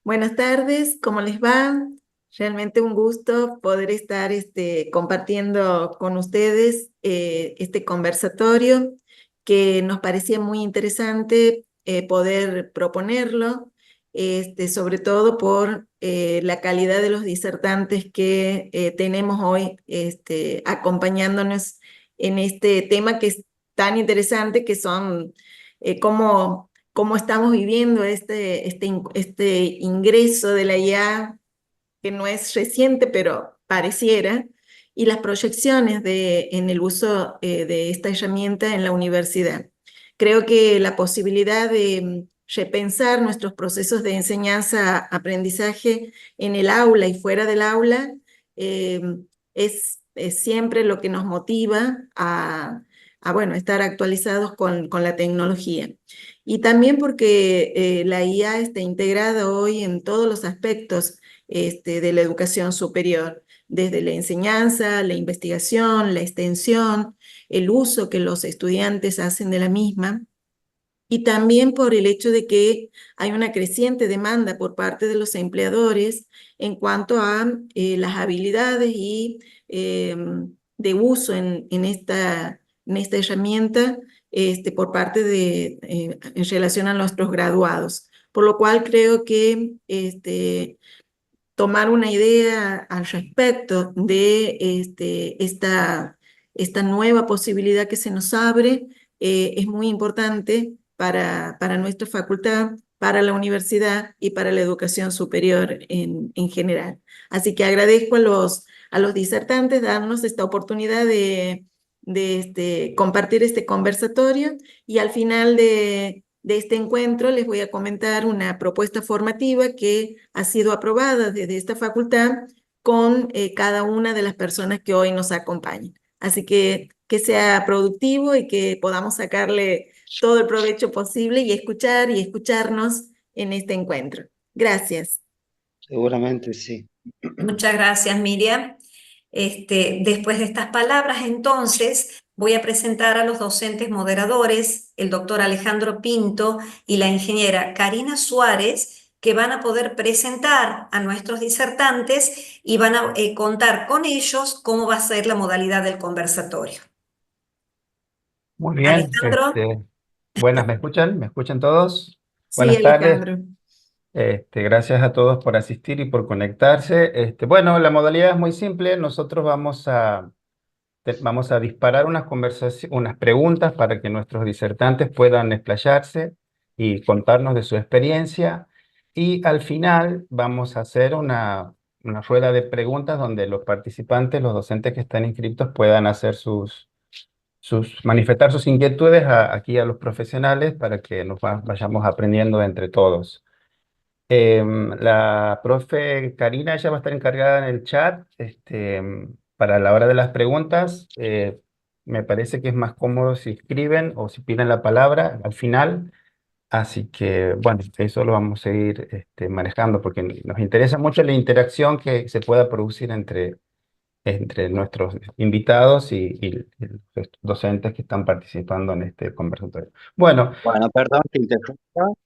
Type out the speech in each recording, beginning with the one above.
Buenas tardes, ¿cómo les va? Realmente un gusto poder estar compartiendo con ustedes este conversatorio que nos parecía muy interesante poder proponerlo, sobre todo por la calidad de los disertantes que tenemos hoy acompañándonos en este tema que es tan interesante, que son cómo estamos viviendo este ingreso de la IA, que no es reciente, pero pareciera, y las proyecciones en el uso de esta herramienta en la universidad. Creo que la posibilidad de repensar nuestros procesos de enseñanza-aprendizaje en el aula y fuera del aula eh, es siempre lo que nos motiva a estar actualizados con la tecnología. Y también porque la IA está integrada hoy en todos los aspectos de la educación superior, desde la enseñanza, la investigación, la extensión, el uso que los estudiantes hacen de la misma, y también por el hecho de que hay una creciente demanda por parte de los empleadores en cuanto a las habilidades y eh, de uso en esta herramienta por parte en relación a nuestros graduados. Por lo cual creo que tomar una idea al respecto de esta nueva posibilidad que se nos abre es muy importante para nuestra facultad, para la universidad y para la educación superior en general. Así que agradezco a los disertantes darnos esta oportunidad de compartir este conversatorio, y al final de este encuentro les voy a comentar una propuesta formativa que ha sido aprobada desde esta facultad con cada una de las personas que hoy nos acompañan. Así que sea productivo y que podamos sacarle todo el provecho posible y escuchar y escucharnos en este encuentro. Gracias. Seguramente sí. Muchas gracias, Miriam. Después de estas palabras, entonces, voy a presentar a los docentes moderadores, el doctor Alejandro Pinto y la ingeniera Karina Suárez, que van a poder presentar a nuestros disertantes y van a contar con ellos cómo va a ser la modalidad del conversatorio. Muy bien, Alejandro, buenas, ¿me escuchan? ¿Me escuchan todos? Sí, Buenas tardes. Alejandro. Gracias a todos por asistir y por conectarse. Bueno, la modalidad es muy simple. Nosotros vamos a disparar unas preguntas para que nuestros disertantes puedan explayarse y contarnos de su experiencia. Y al final vamos a hacer una rueda de preguntas donde los participantes, los docentes que están inscritos, puedan hacer manifestar sus inquietudes aquí a los profesionales para que vayamos aprendiendo entre todos. La profe Karina, ella va a estar encargada en el chat para la hora de las preguntas. Me parece que es más cómodo si escriben o si piden la palabra al final. Así que, bueno, eso lo vamos a ir manejando porque nos interesa mucho la interacción que se pueda producir entre nuestros invitados y los docentes que están participando en este conversatorio. Bueno, Bueno, perdón que interrumpa.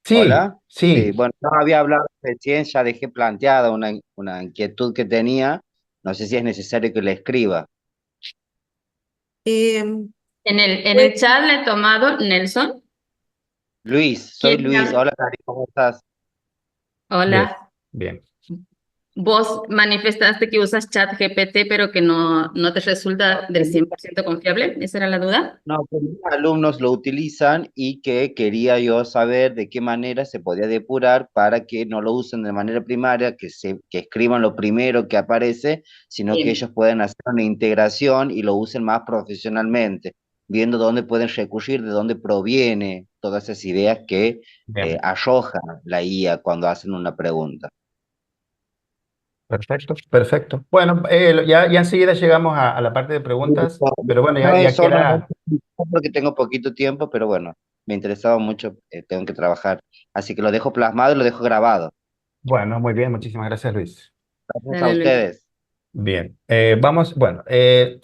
sí, Hola. Sí, sí. bueno, no había hablado recién, ya dejé planteada una inquietud que tenía. No sé si es necesario que la escriba. Eh, En el pues, chat le he tomado Nelson. Luis, soy ¿Quién me Luis. habla? Hola, Cari, ¿cómo estás? Bien, Hola. bien. Vos manifestaste que usas chat GPT, pero que no te resulta del 100% confiable. ¿Esa era la duda? No, que mis alumnos lo utilizan y que quería yo saber de qué manera se podía depurar para que no lo usen de manera primaria, que escriban lo primero que aparece, sino que Bien. ellos puedan hacer una integración y lo usen más profesionalmente, viendo dónde pueden recurrir, de dónde proviene todas esas ideas que Bien, arroja la IA cuando hacen una pregunta. perfecto, perfecto. Bueno, ya enseguida llegamos a la parte de preguntas, pero bueno, No ya es solamente queda. porque tengo poquito tiempo, pero bueno, me interesaba mucho, tengo que trabajar. Así que lo dejo plasmado y lo dejo grabado. Bueno, muy bien, muchísimas gracias, Luis. Gracias a Dale, Luis. ustedes. Bien, bueno,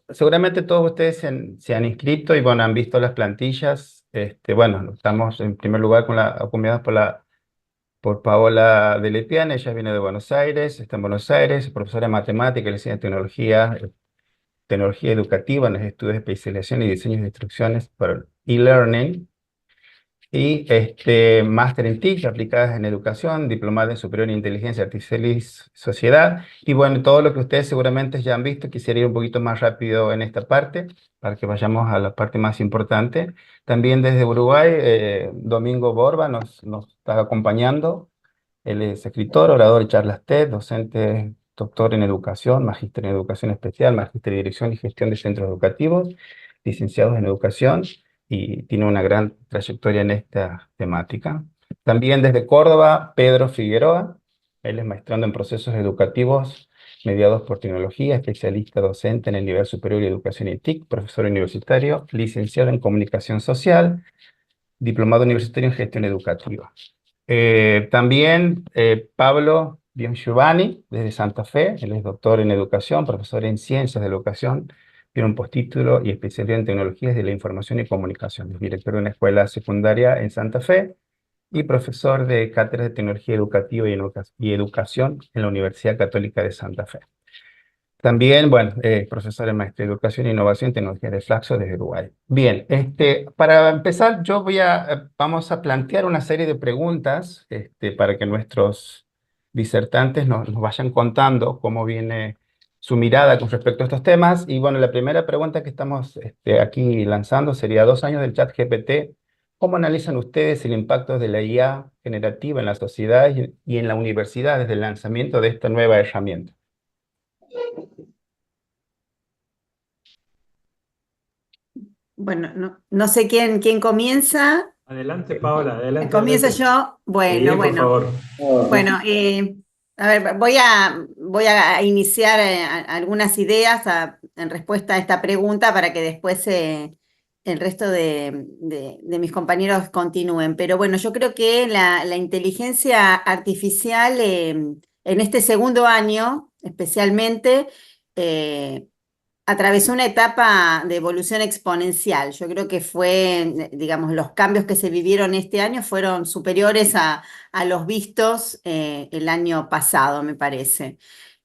seguramente todos ustedes se han inscrito y bueno, han visto las plantillas. Bueno, estamos en primer lugar acompañados por por Paola de Lepiane. Ella viene de Buenos Aires, está en Buenos Aires, es profesora de matemática, le enseña tecnología educativa en los estudios de especialización y diseños de instrucciones para e-learning. Y máster en TIC, aplicadas en educación, diplomada en superior en inteligencia artificial y sociedad. Y bueno, todo lo que ustedes seguramente ya han visto, quisiera ir un poquito más rápido en esta parte, para que vayamos a la parte más importante. También desde Uruguay, Domingo Borba nos está acompañando. Él es escritor, orador y charlas TED, docente, doctor en educación, magíster en educación especial, magíster en dirección y gestión de centros educativos, licenciados en educación, y tiene una gran trayectoria en esta temática. También desde Córdoba, Pedro Figueroa. Él es maestrando en procesos educativos mediados por tecnología, especialista docente en el nivel superior de educación y TIC, profesor universitario, licenciado en comunicación social, diplomado universitario en gestión educativa. También Pablo Giovanni, desde Santa Fe. Él es doctor en educación, profesor en ciencias de la educación, tiene un postítulo y especialidad en tecnologías de la información y comunicación. Es director de una escuela secundaria en Santa Fe y profesor de cátedra de tecnología educativa y educación en la Universidad Católica de Santa Fe. También, bueno, profesor de maestría en Educación e Innovación en Tecnología de Flaxo desde Uruguay. Bien, para empezar, vamos a plantear una serie de preguntas para que nuestros disertantes nos vayan contando cómo viene su mirada con respecto a estos temas. Y bueno, la primera pregunta que estamos aquí lanzando sería: 2 años del ChatGPT. ¿Cómo analizan ustedes el impacto de la IA generativa en la sociedad y en la universidad desde el lanzamiento de esta nueva herramienta? Bueno, no sé quién comienza. Adelante, Paola, adelante, Comienzo adelante. yo. Bueno, Sí, por favor. Bueno, a ver, voy a iniciar algunas ideas en respuesta a esta pregunta para que después el resto de mis compañeros continúen. Pero bueno, yo creo que la inteligencia artificial en este segundo año, especialmente, atravesó una etapa de evolución exponencial. Yo creo que digamos, los cambios que se vivieron este año fueron superiores a los vistos el año pasado, me parece.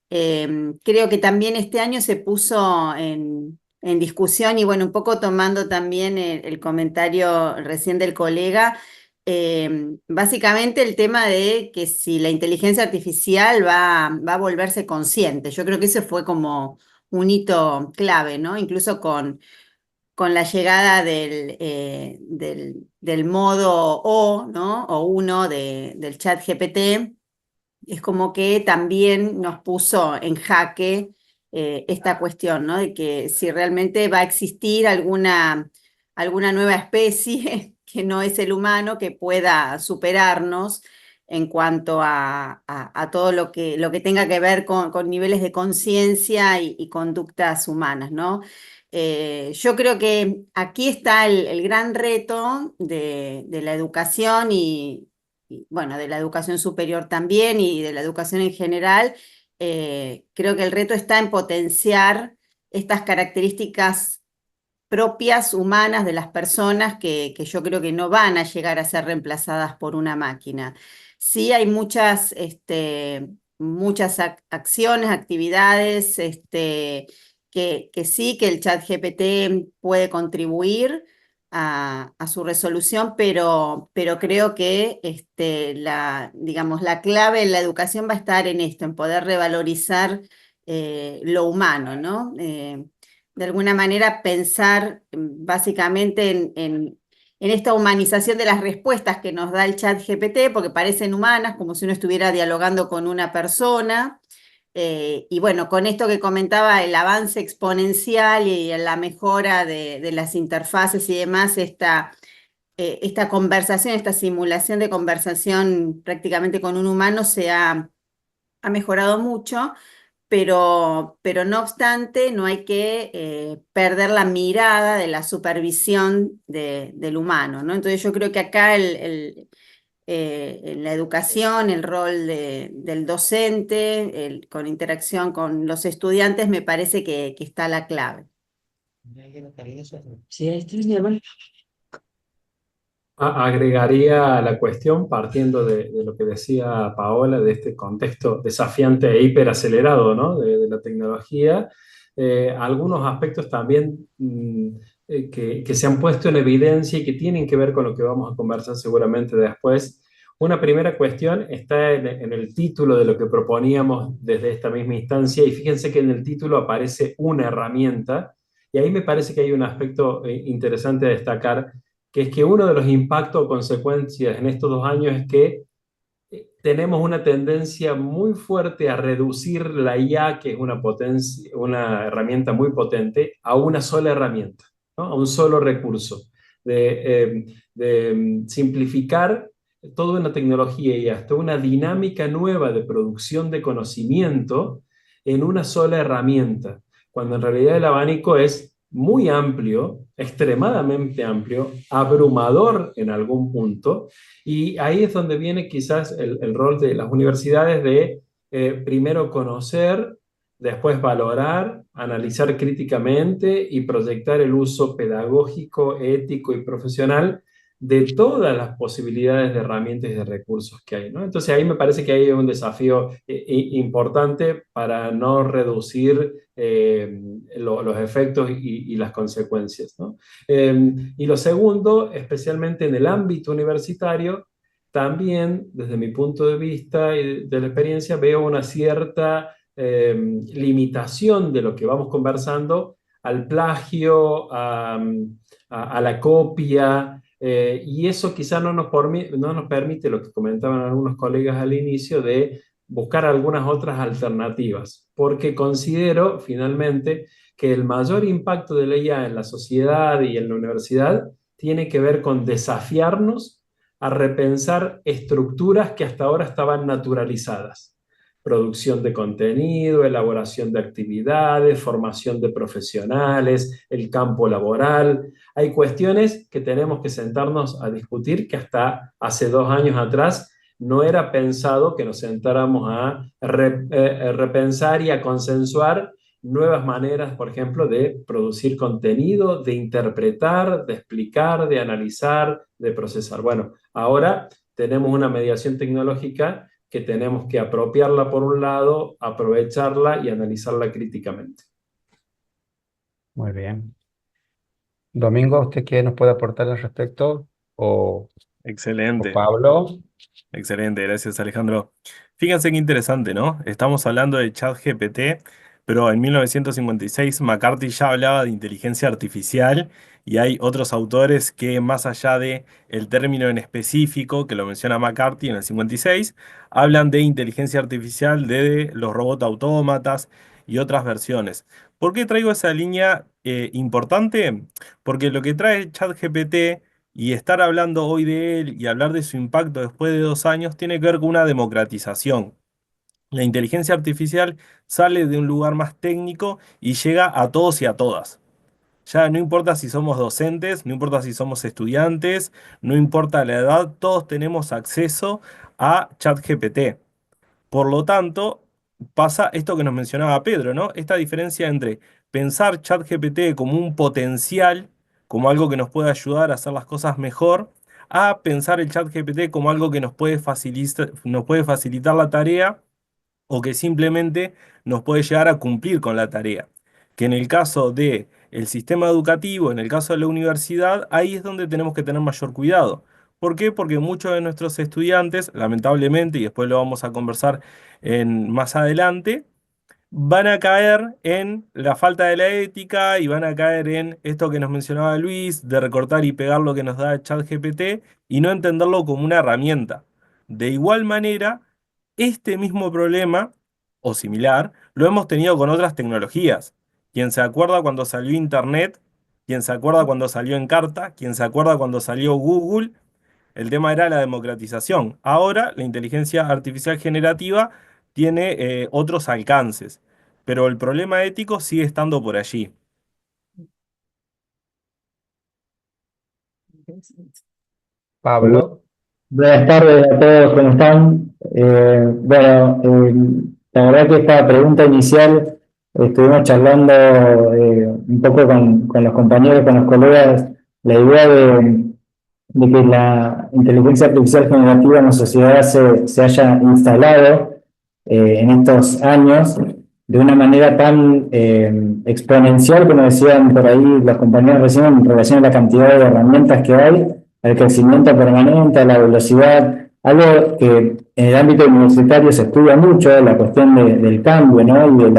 Creo que también este año se puso en discusión, y bueno, un poco tomando también el comentario recién del colega, básicamente el tema de que si la inteligencia artificial va a volverse consciente. Yo creo que ese fue como un hito clave, ¿no? Incluso con la llegada del modo O, ¿no? O 1 del chat GPT, es como que también nos puso en jaque esta cuestión, ¿no? De que si realmente va a existir alguna nueva especie que no es el humano que pueda superarnos en cuanto a todo lo que tenga que ver con niveles de conciencia y conductas humanas, ¿no? Yo creo que aquí está el gran reto de la educación y, bueno, de la educación superior también y de la educación en general. Creo que el reto está en potenciar estas características propias, humanas de las personas que yo creo que no van a llegar a ser reemplazadas por una máquina. Sí hay muchas acciones, actividades que sí, que el chat GPT puede contribuir a su resolución, pero creo que digamos, la clave en la educación va a estar en esto, en poder revalorizar lo humano, ¿no? De alguna manera pensar básicamente en esta humanización de las respuestas que nos da el chat GPT, porque parecen humanas, como si uno estuviera dialogando con una persona. Y bueno, con esto que comentaba, el avance exponencial y la mejora de las interfaces y demás, esta conversación, esta simulación de conversación prácticamente con un humano ha mejorado mucho. Pero no obstante, no hay que perder la mirada de la supervisión del humano, ¿no? Entonces yo creo que acá en la educación, el rol del docente, con interacción con los estudiantes, me parece que está la clave. Agregaría a la cuestión, partiendo de lo que decía Paola, de este contexto desafiante e hiperacelerado, ¿no? de la tecnología, algunos aspectos también que se han puesto en evidencia y que tienen que ver con lo que vamos a conversar seguramente después. Una primera cuestión está en el título de lo que proponíamos desde esta misma instancia, y fíjense que en el título aparece una herramienta, y ahí me parece que hay un aspecto interesante a destacar, que es que uno de los impactos o consecuencias en estos 2 años es que tenemos una tendencia muy fuerte a reducir la IA, que es una herramienta muy potente, a una sola herramienta, ¿no? A un solo recurso, de simplificar toda una tecnología y hasta una dinámica nueva de producción de conocimiento en una sola herramienta, cuando en realidad el abanico es muy amplio, extremadamente amplio, abrumador en algún punto, y ahí es donde viene quizás el rol de las universidades de primero conocer, después valorar, analizar críticamente y proyectar el uso pedagógico, ético y profesional de todas las posibilidades de herramientas y de recursos que hay, ¿no? Entonces ahí me parece que hay un desafío importante para no reducir los efectos y las consecuencias, ¿no? Y lo segundo, especialmente en el ámbito universitario, también desde mi punto de vista y de la experiencia veo una cierta limitación de lo que vamos conversando al plagio, a la copia, y eso quizá no nos permite, lo que comentaban algunos colegas al inicio, de buscar algunas otras alternativas, porque considero finalmente que el mayor impacto de la IA en la sociedad y en la universidad tiene que ver con desafiarnos a repensar estructuras que hasta ahora estaban naturalizadas. Producción de contenido, elaboración de actividades, formación de profesionales, el campo laboral. Hay cuestiones que tenemos que sentarnos a discutir que hasta hace 2 años atrás no era pensado que nos sentáramos a repensar y a consensuar nuevas maneras, por ejemplo, de producir contenido, de interpretar, de explicar, de analizar, de procesar. Bueno, ahora tenemos una mediación tecnológica que tenemos que apropiarla por un lado, aprovecharla y analizarla críticamente. Muy bien. Domingo, ¿usted qué nos puede aportar al respecto? O Excelente, Pablo. excelente, gracias Alejandro. Fíjense qué interesante, ¿no? Estamos hablando de ChatGPT, pero en 1956 McCarthy ya hablaba de inteligencia artificial y hay otros autores que más allá de el término en específico que lo menciona McCarthy en el 56, hablan de inteligencia artificial de los robots autómatas y otras versiones. ¿Por qué traigo esa línea importante? Porque lo que trae ChatGPT y estar hablando hoy de él y hablar de su impacto después de 2 años tiene que ver con una democratización. La inteligencia artificial sale de un lugar más técnico y llega a todos y a todas. Ya no importa si somos docentes, no importa si somos estudiantes, no importa la edad, todos tenemos acceso a ChatGPT. Por lo tanto, pasa esto que nos mencionaba Pedro, ¿no? Esta diferencia entre pensar ChatGPT como un potencial, como algo que nos puede ayudar a hacer las cosas mejor, a pensar el ChatGPT como algo que nos puede facilitar la tarea o que simplemente nos puede llegar a cumplir con la tarea. Que en el caso de el sistema educativo, en el caso de la universidad, ahí es donde tenemos que tener mayor cuidado. ¿Por qué? Porque muchos de nuestros estudiantes, lamentablemente, y después lo vamos a conversar más adelante, van a caer en la falta de la ética y van a caer en esto que nos mencionaba Luis, de recortar y pegar lo que nos da ChatGPT y no entenderlo como una herramienta. De igual manera, este mismo problema, o similar, lo hemos tenido con otras tecnologías. ¿Quién se acuerda cuando salió Internet? ¿Quién se acuerda cuando salió Encarta? ¿Quién se acuerda cuando salió Google? El tema era la democratización. Ahora la inteligencia artificial generativa tiene otros alcances, pero el problema ético sigue estando por allí. Pablo. Buenas tardes a todos, ¿cómo están? La verdad que esta pregunta inicial estuvimos charlando un poco con los compañeros, con los colegas, la idea de que la inteligencia artificial generativa en la sociedad se haya instalado en estos años de una manera tan exponencial, como decían por ahí los compañeros recién, en relación a la cantidad de herramientas que hay, al crecimiento permanente, a la velocidad, algo que en el ámbito universitario se estudia mucho, la cuestión del cambio, ¿no? Y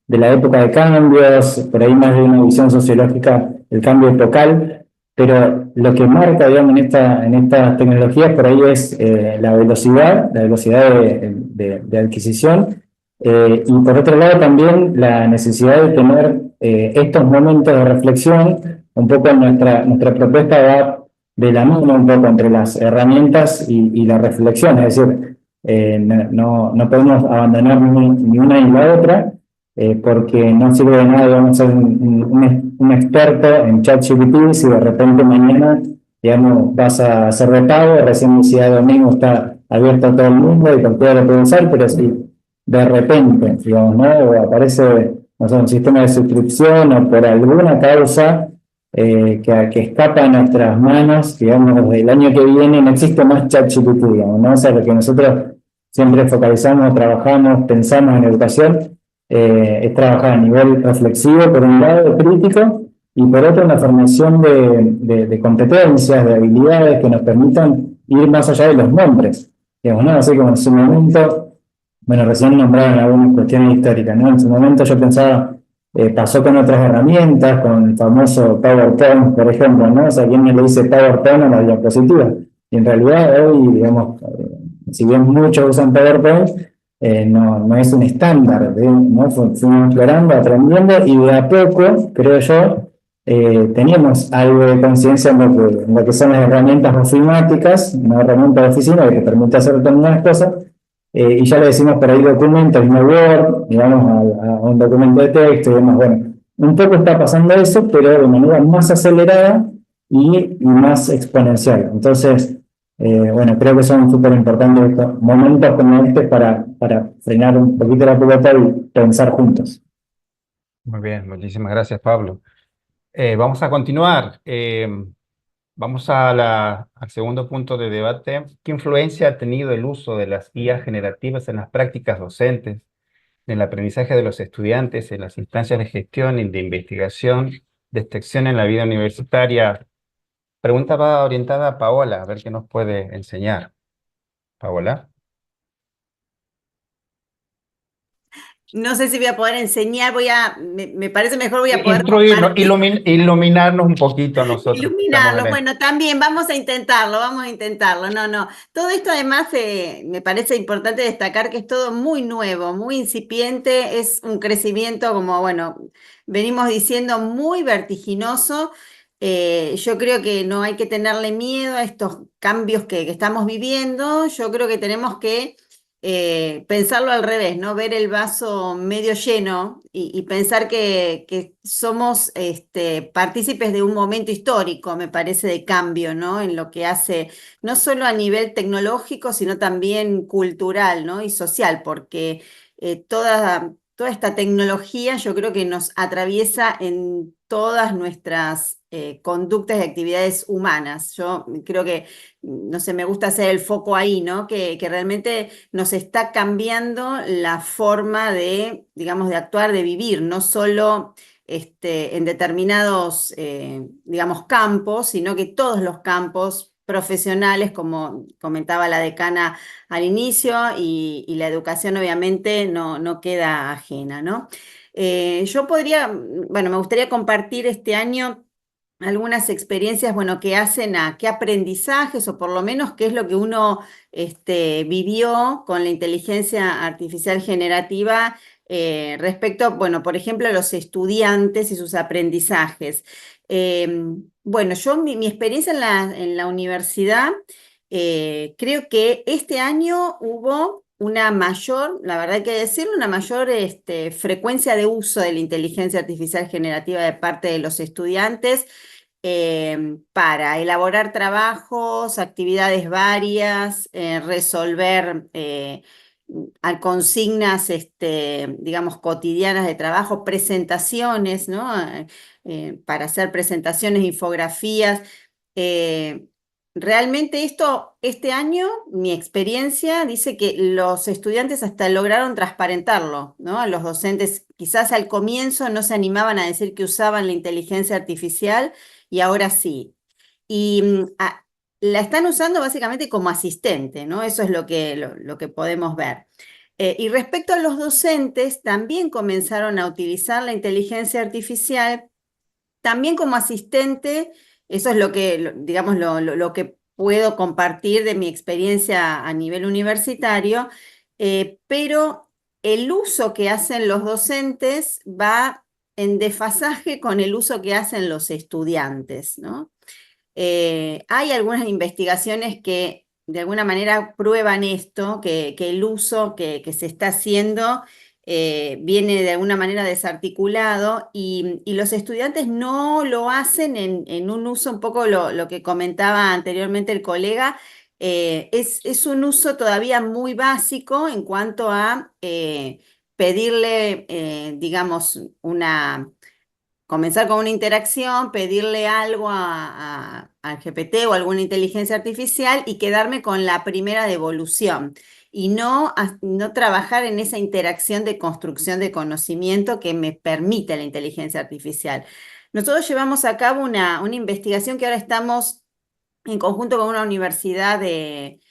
de la época de cambios, por ahí más de una visión sociológica, el cambio epocal, pero lo que marca, digamos, en estas tecnologías por ahí es la velocidad de adquisición, y por otro lado también la necesidad de tener estos momentos de reflexión, un poco en nuestra propuesta va de la mano un poco entre las herramientas y la reflexión, es decir, no podemos abandonar ni una ni la otra, porque no sirve de nada, digamos, ser un experto en ChatGPT si de repente mañana, digamos, vas a ser de pago, recién decía domingo está abierto a todo el mundo y cualquiera lo puede usar, pero si de repente, digamos, ¿no? O aparece, no sé, un sistema de suscripción o por alguna causa que escapa a nuestras manos, digamos, el año que viene no existe más ChatGPT, digamos, ¿no? O sea, lo que nosotros siempre focalizamos, trabajamos, pensamos en educación, es trabajar a nivel reflexivo, por un lado, crítico, y por otro, una formación de competencias, de habilidades que nos permitan ir más allá de los nombres. Digamos, ¿no? Así como en su momento, bueno, recién nombraron algunas cuestiones históricas, ¿no? En su momento yo pensaba, pasó con otras herramientas, con el famoso PowerPoint, por ejemplo, ¿no? O sea, ¿quién le dice PowerPoint a la diapositiva? Y en realidad hoy, digamos, si bien muchos usan PowerPoint, no es un estándar, ¿no? Fuimos explorando, aprendiendo y de a poco, creo yo, teníamos algo de conciencia en lo que son las herramientas ofimáticas, una herramienta de oficina que te permite hacer determinadas cosas, y ya le decimos por ahí documentos, no Word, digamos, a un documento de texto y demás. Bueno, un poco está pasando eso, pero de manera más acelerada y más exponencial. Entonces, bueno, creo que son súper importantes estos momentos como este para frenar un poquito la pelota y pensar juntos. Muy bien, muchísimas gracias, Pablo. Vamos a continuar. Vamos al segundo punto de debate. ¿Qué influencia ha tenido el uso de las IA generativas en las prácticas docentes, en el aprendizaje de los estudiantes, en las instancias de gestión y de investigación, detección en la vida universitaria? Pregunta va orientada a Paola, a ver qué nos puede enseñar. Paola. No sé si voy a poder enseñar, me parece mejor voy a poder Instruirnos, compartir. iluminarnos un poquito a nosotros que estamos Iluminarlo, en bueno, también vamos a intentarlo, no. Todo esto además me parece importante destacar que es todo muy nuevo, muy incipiente, es un crecimiento como, bueno, venimos diciendo muy vertiginoso. Yo creo que no hay que tenerle miedo a estos cambios que estamos viviendo, yo creo que tenemos que pensarlo al revés, ¿no? Ver el vaso medio lleno y pensar que somos partícipes de un momento histórico, me parece, de cambio, ¿no? En lo que hace, no solo a nivel tecnológico, sino también cultural, ¿no? Y social, porque toda esta tecnología yo creo que nos atraviesa en todas nuestras conductas y actividades humanas. Yo creo que, no sé, me gusta hacer el foco ahí, ¿no? Que realmente nos está cambiando la forma de, digamos, de actuar, de vivir, no solo en determinados, digamos, campos, sino que todos los campos profesionales, como comentaba la decana al inicio, y la educación obviamente no queda ajena, ¿no? Bueno, me gustaría compartir este año algunas experiencias, bueno, que hacen a qué aprendizajes o por lo menos qué es lo que uno vivió con la inteligencia artificial generativa respecto, bueno, por ejemplo, a los estudiantes y sus aprendizajes. Bueno, mi experiencia en la universidad, creo que este año hubo una mayor, la verdad hay que decirlo, una mayor frecuencia de uso de la inteligencia artificial generativa de parte de los estudiantes para elaborar trabajos, actividades varias, resolver consignas, digamos, cotidianas de trabajo, presentaciones, ¿no? Para hacer presentaciones, infografías. realmente este año, mi experiencia dice que los estudiantes hasta lograron transparentarlo, ¿no? A los docentes quizás al comienzo no se animaban a decir que usaban la inteligencia artificial y ahora sí. Y la están usando básicamente como asistente, ¿no? Eso es lo que podemos ver. Y respecto a los docentes, también comenzaron a utilizar la inteligencia artificial también como asistente. Eso es lo que, digamos, lo que puedo compartir de mi experiencia a nivel universitario, pero el uso que hacen los docentes va en desfasaje con el uso que hacen los estudiantes, ¿no? Hay algunas investigaciones que de alguna manera prueban esto, que el uso que se está haciendo viene de alguna manera desarticulado y los estudiantes no lo hacen en un uso un poco lo que comentaba anteriormente el colega. Es un uso todavía muy básico en cuanto a pedirle, digamos, comenzar con una interacción, pedirle algo al GPT o alguna inteligencia artificial y quedarme con la primera devolución y no trabajar en esa interacción de construcción de conocimiento que me permite la inteligencia artificial. Nosotros llevamos a cabo una investigación que ahora estamos en conjunto con una universidad de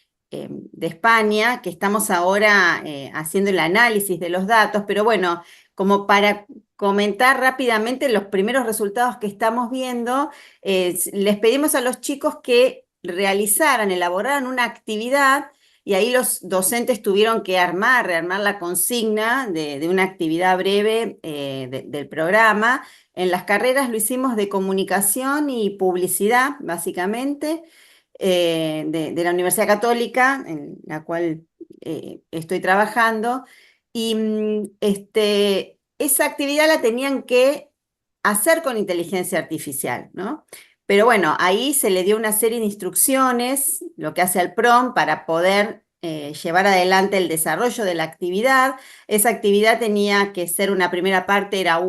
España, que estamos ahora haciendo el análisis de los datos, pero bueno, como para comentar rápidamente los primeros resultados que estamos viendo, les pedimos a los chicos que elaboraran una actividad y ahí los docentes tuvieron que rearmar la consigna de una actividad breve del programa. En las carreras lo hicimos de comunicación y publicidad, básicamente, de la Universidad Católica, en la cual estoy trabajando, y esa actividad la tenían que hacer con inteligencia artificial, ¿no? Pero bueno, ahí se le dio una serie de instrucciones, lo que hace el prompt, para poder llevar adelante el desarrollo de la actividad. Esa actividad tenía que ser, una primera parte era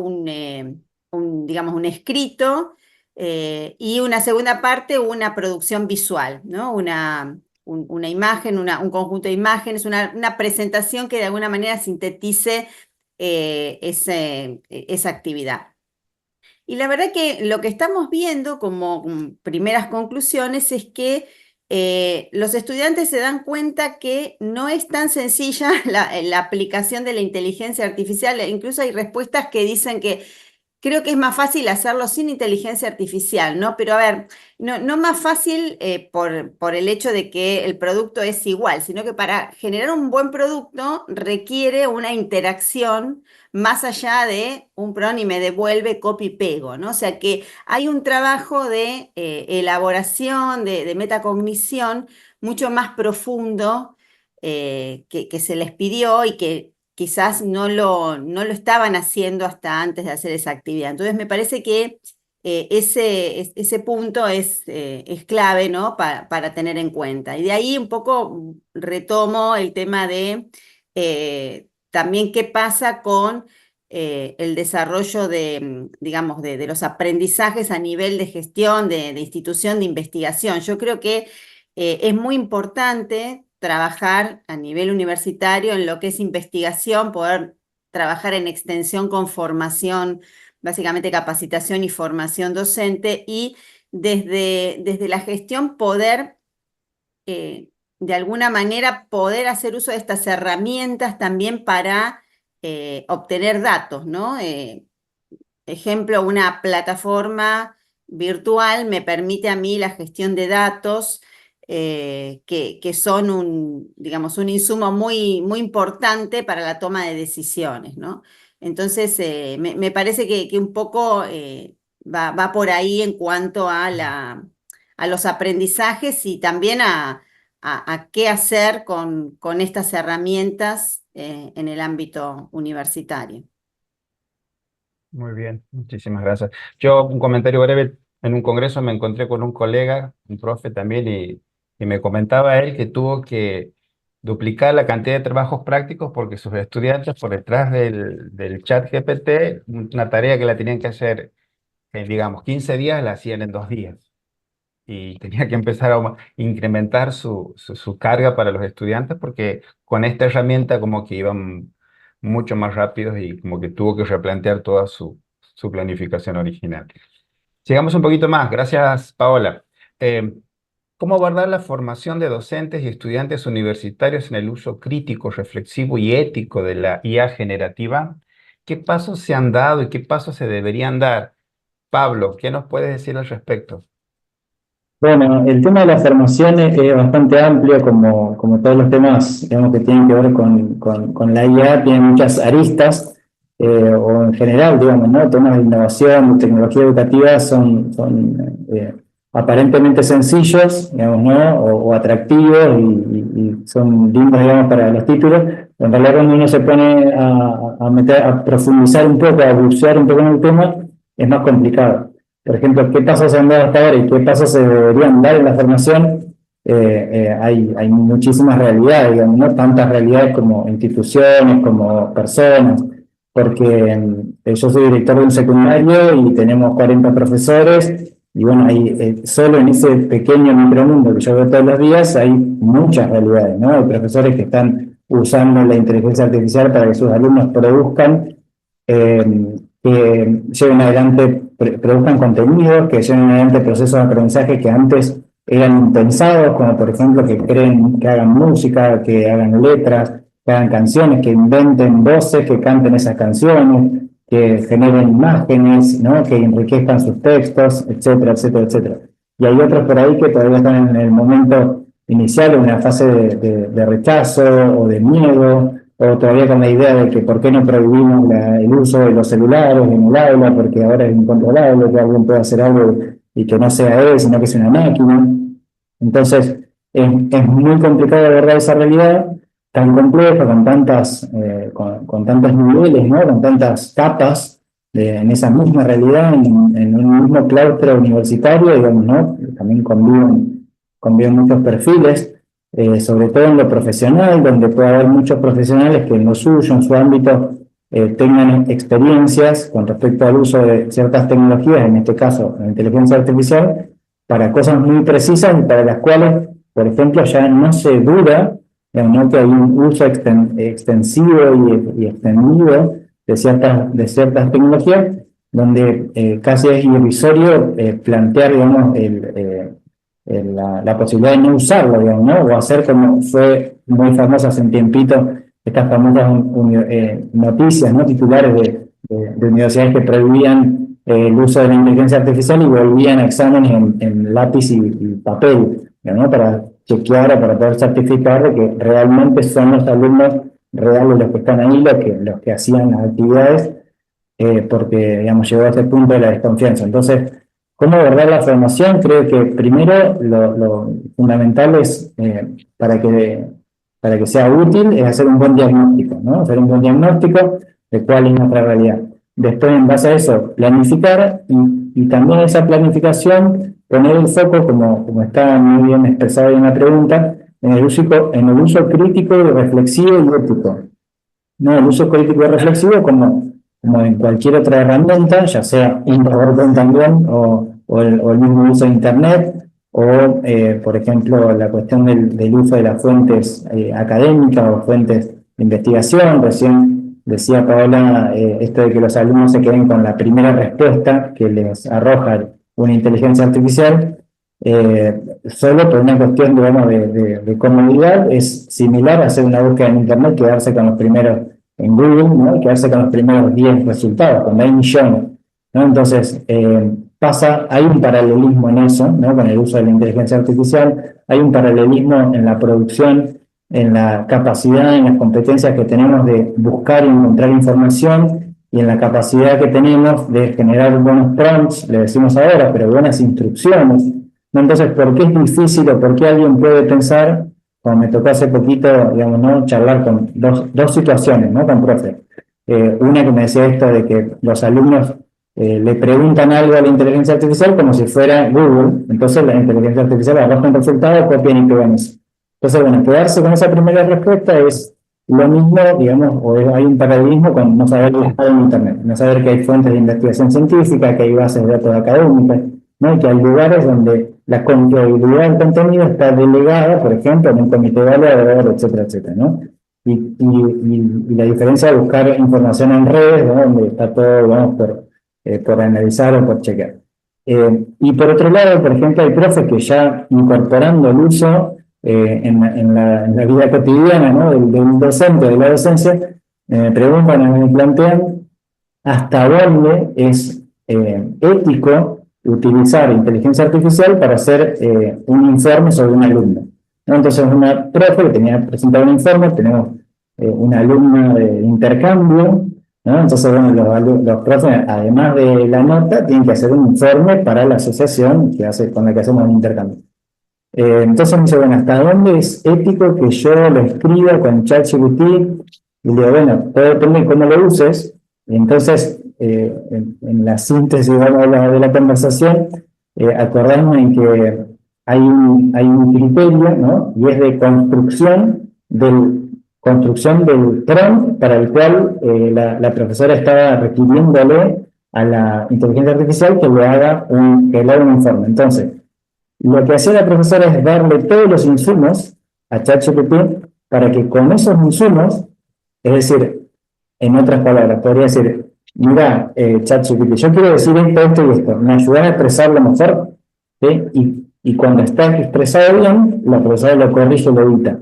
digamos, un escrito, y una segunda parte, una producción visual, ¿no? Una imagen, un conjunto de imágenes, una presentación que de alguna manera sintetice esa actividad. Y la verdad que lo que estamos viendo como primeras conclusiones es que los estudiantes se dan cuenta que no es tan sencilla la aplicación de la inteligencia artificial. Incluso hay respuestas que dicen que creo que es más fácil hacerlo sin inteligencia artificial, ¿no? Pero a ver, no más fácil por el hecho de que el producto es igual, sino que para generar un buen producto requiere una interacción más allá de un prompt y me devuelve copy y pego, ¿no? O sea que hay un trabajo de elaboración, de metacognición mucho más profundo que se les pidió y que quizás no lo estaban haciendo hasta antes de hacer esa actividad. Entonces me parece que ese punto es clave, ¿no? Para tener en cuenta. Y de ahí un poco retomo el tema de también qué pasa con el desarrollo digamos, de los aprendizajes a nivel de gestión, de institución, de investigación. Yo creo que es muy importante trabajar a nivel universitario en lo que es investigación, poder trabajar en extensión con formación, básicamente capacitación y formación docente, y desde la gestión poder, de alguna manera, poder hacer uso de estas herramientas también para obtener datos, ¿no? Ejemplo, una plataforma virtual me permite a mí la gestión de datos, que son digamos, un insumo muy, muy importante para la toma de decisiones, ¿no? Entonces, me parece que un poco va por ahí en cuanto a los aprendizajes y también a qué hacer con estas herramientas en el ámbito universitario. Muy bien, muchísimas gracias. Yo, un comentario breve, en un congreso me encontré con un colega, un profe también, y me comentaba él que tuvo que duplicar la cantidad de trabajos prácticos porque sus estudiantes, por detrás del chat GPT, una tarea que la tenían que hacer, digamos, 15 días, la hacían en 2 días. y tenía que empezar a incrementar su carga para los estudiantes porque con esta herramienta como que iban mucho más rápidos y como que tuvo que replantear toda su planificación original. Sigamos un poquito más. Gracias, Paola. ¿Cómo abordar la formación de docentes y estudiantes universitarios en el uso crítico, reflexivo y ético de la IA generativa? ¿Qué pasos se han dado y qué pasos se deberían dar? Pablo, ¿qué nos puedes decir al respecto? Bueno, el tema de la formación es bastante amplio, como todos los temas, digamos, que tienen que ver con la IA, tienen muchas aristas, o en general, digamos, ¿no? Temas de innovación, de tecnología educativa son aparentemente sencillos, digamos, ¿no? O atractivos y son lindos, digamos, para los títulos. En realidad, cuando uno se pone a profundizar un poco, a bucear un poco en el tema, es más complicado. Por ejemplo, ¿qué pasos se han dado hasta ahora y qué pasos se deberían dar en la formación? Hay muchísimas realidades, digamos, ¿no? Tantas realidades como instituciones, como personas, porque yo soy director de un secundario y tenemos 40 profesores, y bueno, solo en ese pequeño micromundo que yo veo todos los días hay muchas realidades, ¿no? Hay profesores que están usando la inteligencia artificial para que sus alumnos produzcan, que lleven adelante, produzcan contenidos, que lleven adelante procesos de aprendizaje que antes eran impensados, como por ejemplo que hagan música, que hagan letras, que hagan canciones, que inventen voces, que canten esas canciones, que generen imágenes, ¿no? Que enriquezcan sus textos, etcétera, etcétera, etcétera. Y hay otros por ahí que todavía están en el momento inicial, en una fase de rechazo o de miedo, o todavía con la idea de que por qué no prohibimos el uso de los celulares en el aula, porque ahora es incontrolable, que alguien pueda hacer algo y que no sea él, sino que sea una máquina. Entonces, es muy complicado de verdad esa realidad tan compleja, con tantos niveles, ¿no? Con tantas capas en esa misma realidad, en un mismo claustro universitario, digamos, ¿no? También conviven muchos perfiles, sobre todo en lo profesional, donde puede haber muchos profesionales que en lo suyo, en su ámbito, tengan experiencias con respecto al uso de ciertas tecnologías, en este caso la inteligencia artificial, para cosas muy precisas y para las cuales, por ejemplo, ya no se duda, ¿no? Que hay un uso extensivo y extendido de ciertas tecnologías, donde casi es irrisorio plantear, digamos, la posibilidad de no usarlo, digamos, ¿no? O hacer como fue muy famosa hace un tiempito, estas famosas noticias, ¿no? Titulares de universidades que prohibían el uso de la inteligencia artificial y volvían a exámenes en lápiz y papel, ¿no? Para chequear o para poder certificar de que realmente son los alumnos reales los que están ahí, los que hacían las actividades, porque, digamos, llegó a ese punto de la desconfianza. Entonces, ¿cómo abordar la formación? Creo que primero lo fundamental es, para que sea útil, es hacer un buen diagnóstico, ¿no? Hacer un buen diagnóstico de cuál es nuestra realidad. Después, en base a eso, planificar y también esa planificación poner el foco, como está muy bien expresado en la pregunta, en el uso crítico, reflexivo y ético. No, el uso crítico y reflexivo como en cualquier otra herramienta, ya sea un PowerPoint también, o el mismo uso de Internet, o, por ejemplo, la cuestión del uso de las fuentes académicas o fuentes de investigación. Recién decía Paola esto de que los alumnos se queden con la primera respuesta que les arroja una inteligencia artificial, solo por una cuestión, digamos, de comodidad. Es similar a hacer una búsqueda en Internet, quedarse con los primeros en Google, ¿no? Quedarse con los primeros 10 resultados, cuando hay millones, ¿no? Entonces, hay un paralelismo en eso, ¿no? Con el uso de la inteligencia artificial, hay un paralelismo en la producción, en la capacidad, en las competencias que tenemos de buscar y encontrar información, y en la capacidad que tenemos de generar buenos prompts, le decimos ahora, pero buenas instrucciones, ¿no? Entonces, ¿por qué es difícil o por qué alguien puede pensar, como me tocó hace poquito, digamos, ¿no? Charlar con dos situaciones, ¿no? Con profe. Una que me decía esto de que los alumnos le preguntan algo a la inteligencia artificial como si fuera Google, entonces la inteligencia artificial arroja un resultado, copian y pegan eso. Entonces, bueno, quedarse con esa primera respuesta es lo mismo, digamos, o hay un paralelismo con no saber buscar en Internet, no saber que hay fuentes de investigación científica, que hay bases de datos académicas, ¿no? Y que hay lugares donde la confiabilidad del contenido está delegada, por ejemplo, en un comité evaluador, etcétera, etcétera, ¿no? Y la diferencia de buscar información en redes, ¿no? Donde está todo, vamos, por analizar o por chequear. Y por otro lado, por ejemplo, hay profes que ya incorporando el uso en la vida cotidiana, ¿no? del docente, de la docencia, me preguntan, me plantean hasta dónde es ético utilizar inteligencia artificial para hacer un informe sobre un alumno, ¿no? Entonces, una profe que tenía presentado un informe, tenemos una alumna de intercambio, ¿no? Entonces, bueno, los profes, además de la nota, tienen que hacer un informe para la asociación con la que hacemos un intercambio. Entonces me dice, bueno, ¿hasta dónde es ético que yo lo escriba con ChatGPT? Y le digo, bueno, todo depende de cómo lo uses. Y entonces, en la síntesis, digamos, de la conversación, acordamos en que hay un criterio, ¿no? Y es de construcción del prompt para el cual la profesora estaba requiriéndole a la inteligencia artificial que le haga un informe. Entonces, lo que hacía la profesora es darle todos los insumos a ChatGPT para que con esos insumos, es decir, en otras palabras, podría decir, mira, ChatGPT, yo quiero decir esto y esto, ¿me ayudas a expresarlo mejor? ¿Sí? Y cuando está expresado bien, la profesora lo corrige y lo edita.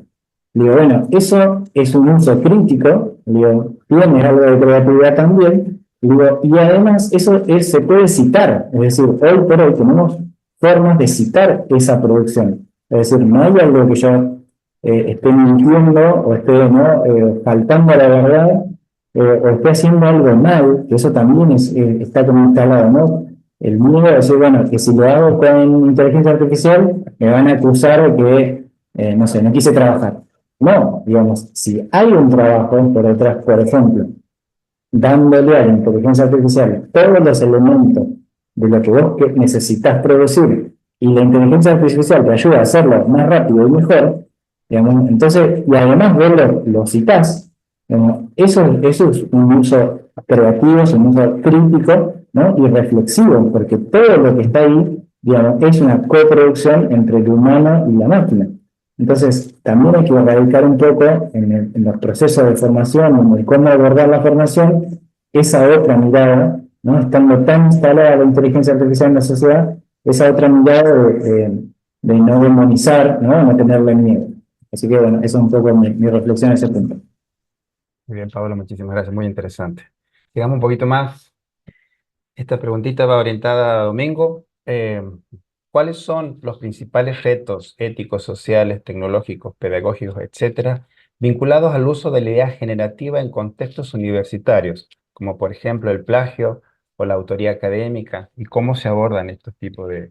Le digo, bueno, eso es un uso crítico, le digo, tiene algo de creatividad también, le digo, y además eso se puede citar, es decir, hoy por hoy tenemos formas de citar esa producción. Es decir, no hay algo que yo esté mintiendo o esté faltando a la verdad o esté haciendo algo mal, que eso también está como instalado, ¿no? El miedo de decir, bueno, que si lo hago con inteligencia artificial me van a acusar de que, no sé, no quise trabajar. No, digamos, si hay un trabajo por detrás, por ejemplo, dándole a la inteligencia artificial todos los elementos de lo que vos necesitas producir y la inteligencia artificial te ayuda a hacerlo más rápido y mejor, digamos, entonces, y además vos lo citás, digamos, eso es un uso creativo, es un uso crítico, ¿no? Y reflexivo, porque todo lo que está ahí, digamos, es una coproducción entre el humano y la máquina. Entonces, también hay que erradicar un poco en los procesos de formación, en cómo abordar la formación, esa otra mirada, ¿no? Estando tan instalada la inteligencia artificial en la sociedad, esa otra mirada de no demonizar, ¿no? No tenerle miedo. Así que, bueno, eso es un poco mi reflexión a ese punto. Muy bien, Pablo, muchísimas gracias, muy interesante. Llegamos un poquito más. Esta preguntita va orientada a Domingo. ¿Cuáles son los principales retos éticos, sociales, tecnológicos, pedagógicos, etcétera, vinculados al uso de la idea generativa en contextos universitarios, como por ejemplo el plagio o la autoría académica, y cómo se abordan estos tipos de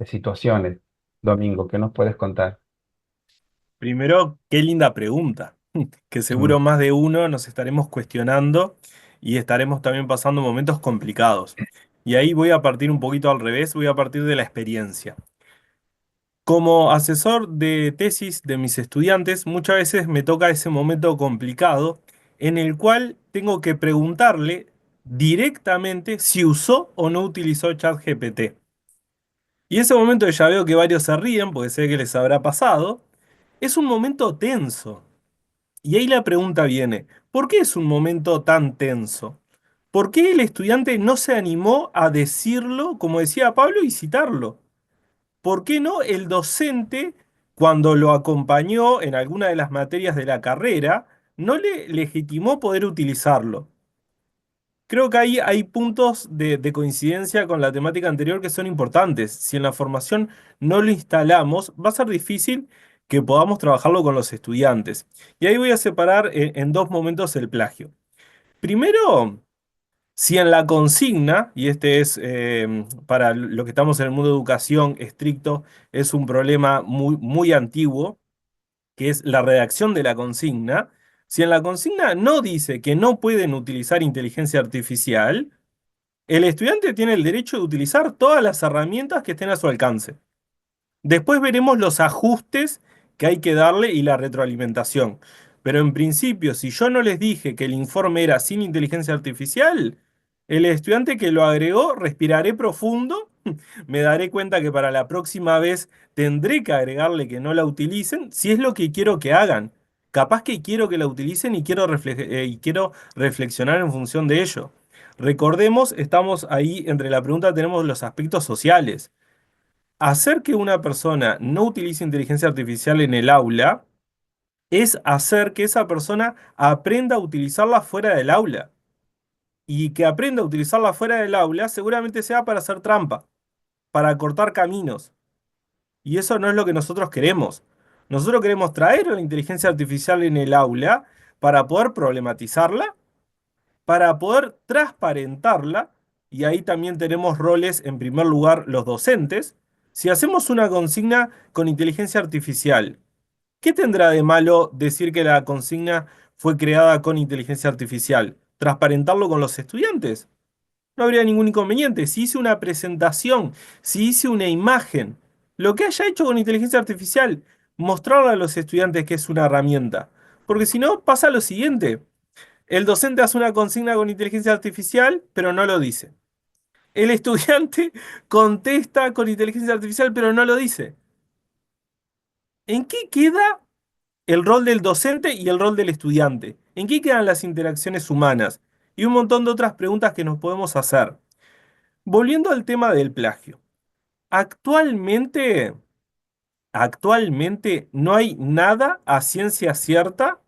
situaciones? Domingo, ¿qué nos puedes contar? Primero, qué linda pregunta, que seguro más de uno nos estaremos cuestionando y estaremos también pasando momentos complicados. Y ahí voy a partir un poquito al revés, voy a partir de la experiencia. Como asesor de tesis de mis estudiantes, muchas veces me toca ese momento complicado en el cual tengo que preguntarle directamente si usó o no utilizó ChatGPT. Y ese momento ya veo que varios se ríen porque sé que les habrá pasado. Es un momento tenso. Y ahí la pregunta viene, ¿por qué es un momento tan tenso? ¿Por qué el estudiante no se animó a decirlo, como decía Pablo, y citarlo? ¿Por qué no el docente, cuando lo acompañó en alguna de las materias de la carrera, no le legitimó poder utilizarlo? Creo que ahí hay puntos de coincidencia con la temática anterior que son importantes. Si en la formación no lo instalamos, va a ser difícil que podamos trabajarlo con los estudiantes. Y ahí voy a separar en dos momentos el plagio. Primero, si en la consigna, y este es para lo que estamos en el mundo de educación estricto, es un problema muy, muy antiguo, que es la redacción de la consigna. Si en la consigna no dice que no pueden utilizar inteligencia artificial, el estudiante tiene el derecho de utilizar todas las herramientas que estén a su alcance. Después veremos los ajustes que hay que darle y la retroalimentación. Pero en principio, si yo no les dije que el informe era sin inteligencia artificial, el estudiante que lo agregó respiraré profundo me daré cuenta que para la próxima vez tendré que agregarle que no la utilicen si es lo que quiero que hagan. Capaz que quiero que la utilicen y y quiero reflexionar en función de ello. Recordemos, estamos ahí entre la pregunta, tenemos los aspectos sociales. Hacer que una persona no utilice inteligencia artificial en el aula es hacer que esa persona aprenda a utilizarla fuera del aula. Y que aprenda a utilizarla fuera del aula seguramente sea para hacer trampa, para cortar caminos. Y eso no es lo que nosotros queremos. Nosotros queremos traer la inteligencia artificial en el aula para poder problematizarla, para poder transparentarla, y ahí también tenemos roles, en primer lugar, los docentes. Si hacemos una consigna con inteligencia artificial, ¿qué tendrá de malo decir que la consigna fue creada con inteligencia artificial? ¿Transparentarlo con los estudiantes? No habría ningún inconveniente. Si hice una presentación, si hice una imagen, lo que haya hecho con inteligencia artificial, mostrarle a los estudiantes que es una herramienta. Porque si no, pasa lo siguiente. El docente hace una consigna con inteligencia artificial, pero no lo dice. El estudiante contesta con inteligencia artificial, pero no lo dice. ¿En qué queda el rol del docente y el rol del estudiante? ¿En qué quedan las interacciones humanas? Y un montón de otras preguntas que nos podemos hacer. Volviendo al tema del plagio. Actualmente, actualmente no hay nada a ciencia cierta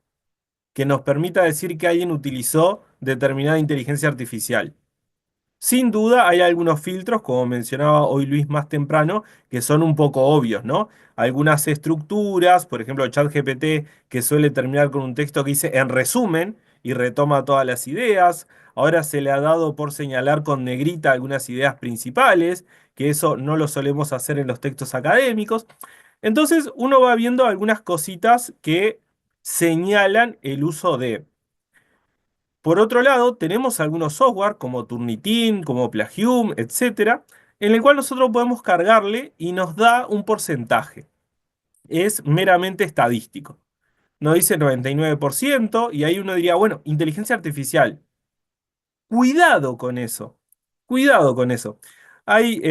que nos permita decir que alguien utilizó determinada inteligencia artificial. Sin duda hay algunos filtros, como mencionaba hoy Luis más temprano, que son un poco obvios, ¿no? Algunas estructuras, por ejemplo, ChatGPT, que suele terminar con un texto que dice en resumen y retoma todas las ideas. Ahora se le ha dado por señalar con negrita algunas ideas principales, que eso no lo solemos hacer en los textos académicos. Entonces uno va viendo algunas cositas que señalan el uso de. Por otro lado, tenemos algunos software como Turnitin, como Plagium, etcétera, en el cual nosotros podemos cargarle y nos da un porcentaje. Es meramente estadístico. Nos dice 99% y ahí uno diría, bueno, inteligencia artificial. Cuidado con eso. Cuidado con eso. Hay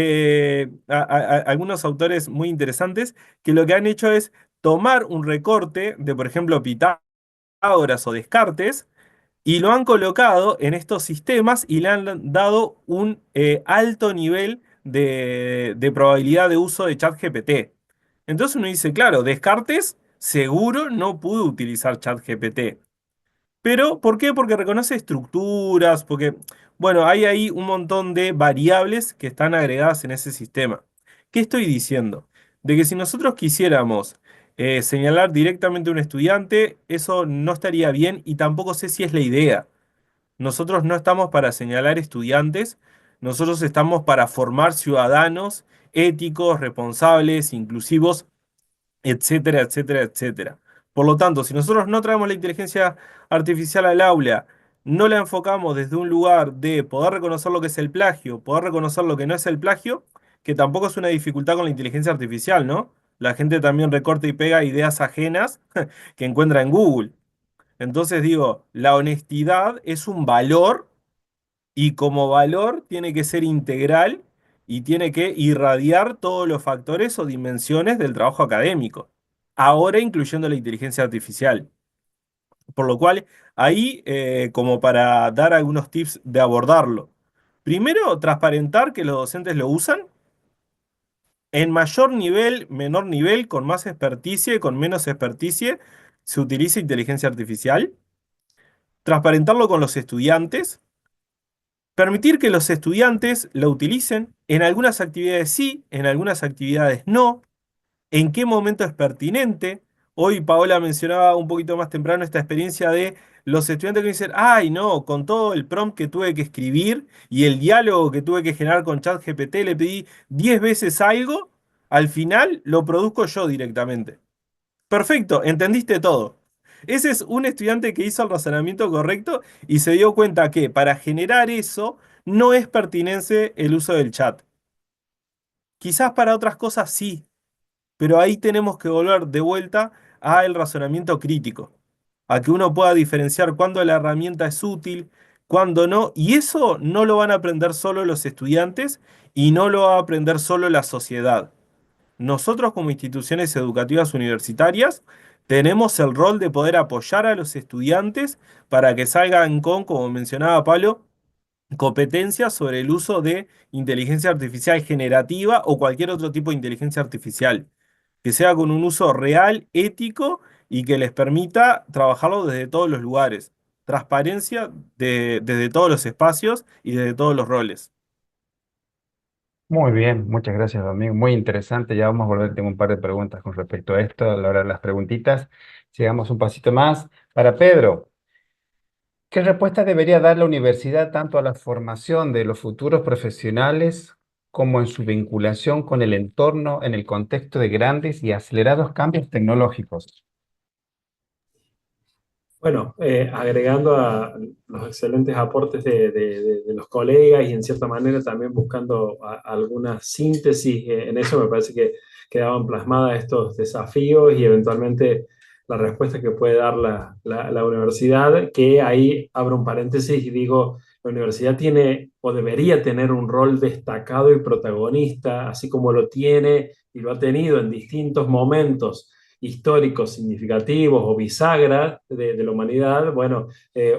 algunos autores muy interesantes que lo que han hecho es tomar un recorte de, por ejemplo, Pitágoras o Descartes, y lo han colocado en estos sistemas y le han dado un alto nivel de probabilidad de uso de ChatGPT. Entonces uno dice, claro, Descartes seguro no pudo utilizar ChatGPT. Pero, ¿por qué? Porque reconoce estructuras, porque, bueno, hay ahí un montón de variables que están agregadas en ese sistema. ¿Qué estoy diciendo? De que si nosotros quisiéramos señalar directamente a un estudiante, eso no estaría bien y tampoco sé si es la idea. Nosotros no estamos para señalar estudiantes, nosotros estamos para formar ciudadanos éticos, responsables, inclusivos, etcétera, etcétera, etcétera. Por lo tanto, si nosotros no traemos la inteligencia artificial al aula, no la enfocamos desde un lugar de poder reconocer lo que es el plagio, poder reconocer lo que no es el plagio, que tampoco es una dificultad con la inteligencia artificial, ¿no? La gente también recorta y pega ideas ajenas que encuentra en Google. Entonces digo, la honestidad es un valor y como valor tiene que ser integral y tiene que irradiar todos los factores o dimensiones del trabajo académico, ahora incluyendo la inteligencia artificial. Por lo cual, ahí, como para dar algunos tips de abordarlo. Primero, transparentar que los docentes lo usan en mayor nivel, menor nivel, con más experticia y con menos experticia, se utiliza inteligencia artificial. Transparentarlo con los estudiantes. Permitir que los estudiantes lo utilicen, en algunas actividades sí, en algunas actividades no, en qué momento es pertinente. Hoy Paola mencionaba un poquito más temprano esta experiencia de los estudiantes que dicen, ay no, con todo el prompt que tuve que escribir y el diálogo que tuve que generar con ChatGPT, le pedí 10 veces algo, al final lo produzco yo directamente. Perfecto, entendiste todo. Ese es un estudiante que hizo el razonamiento correcto y se dio cuenta que para generar eso no es pertinente el uso del chat. Quizás para otras cosas sí, pero ahí tenemos que volver de vuelta al razonamiento crítico, a que uno pueda diferenciar cuándo la herramienta es útil, cuándo no, y eso no lo van a aprender solo los estudiantes y no lo va a aprender solo la sociedad. Nosotros como instituciones educativas universitarias tenemos el rol de poder apoyar a los estudiantes para que salgan con, como mencionaba Pablo, competencias sobre el uso de inteligencia artificial generativa o cualquier otro tipo de inteligencia artificial, que sea con un uso real, ético y que les permita trabajarlo desde todos los lugares. Transparencia desde todos los espacios y desde todos los roles. Muy bien, muchas gracias, Domingo. Muy interesante. Ya vamos a volver. Tengo un par de preguntas con respecto a esto, a la hora de las preguntitas. Sigamos un pasito más. Para Pedro, ¿qué respuesta debería dar la universidad tanto a la formación de los futuros profesionales como en su vinculación con el entorno en el contexto de grandes y acelerados cambios tecnológicos? Bueno, agregando a los excelentes aportes de los colegas y en cierta manera también buscando alguna síntesis en eso, me parece que quedaban plasmadas estos desafíos y eventualmente la respuesta que puede dar la universidad, que ahí abro un paréntesis y digo, la universidad tiene o debería tener un rol destacado y protagonista, así como lo tiene y lo ha tenido en distintos momentos históricos significativos o bisagras de la humanidad, bueno,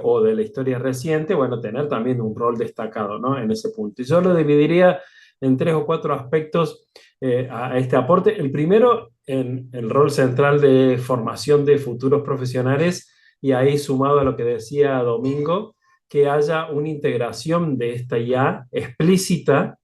o de la historia reciente, bueno, tener también un rol destacado, ¿no? En ese punto. Y yo lo dividiría en 3 o 4 aspectos a este aporte. El primero, en el rol central de formación de futuros profesionales, y ahí sumado a lo que decía Domingo, que haya una integración de esta IA explícita,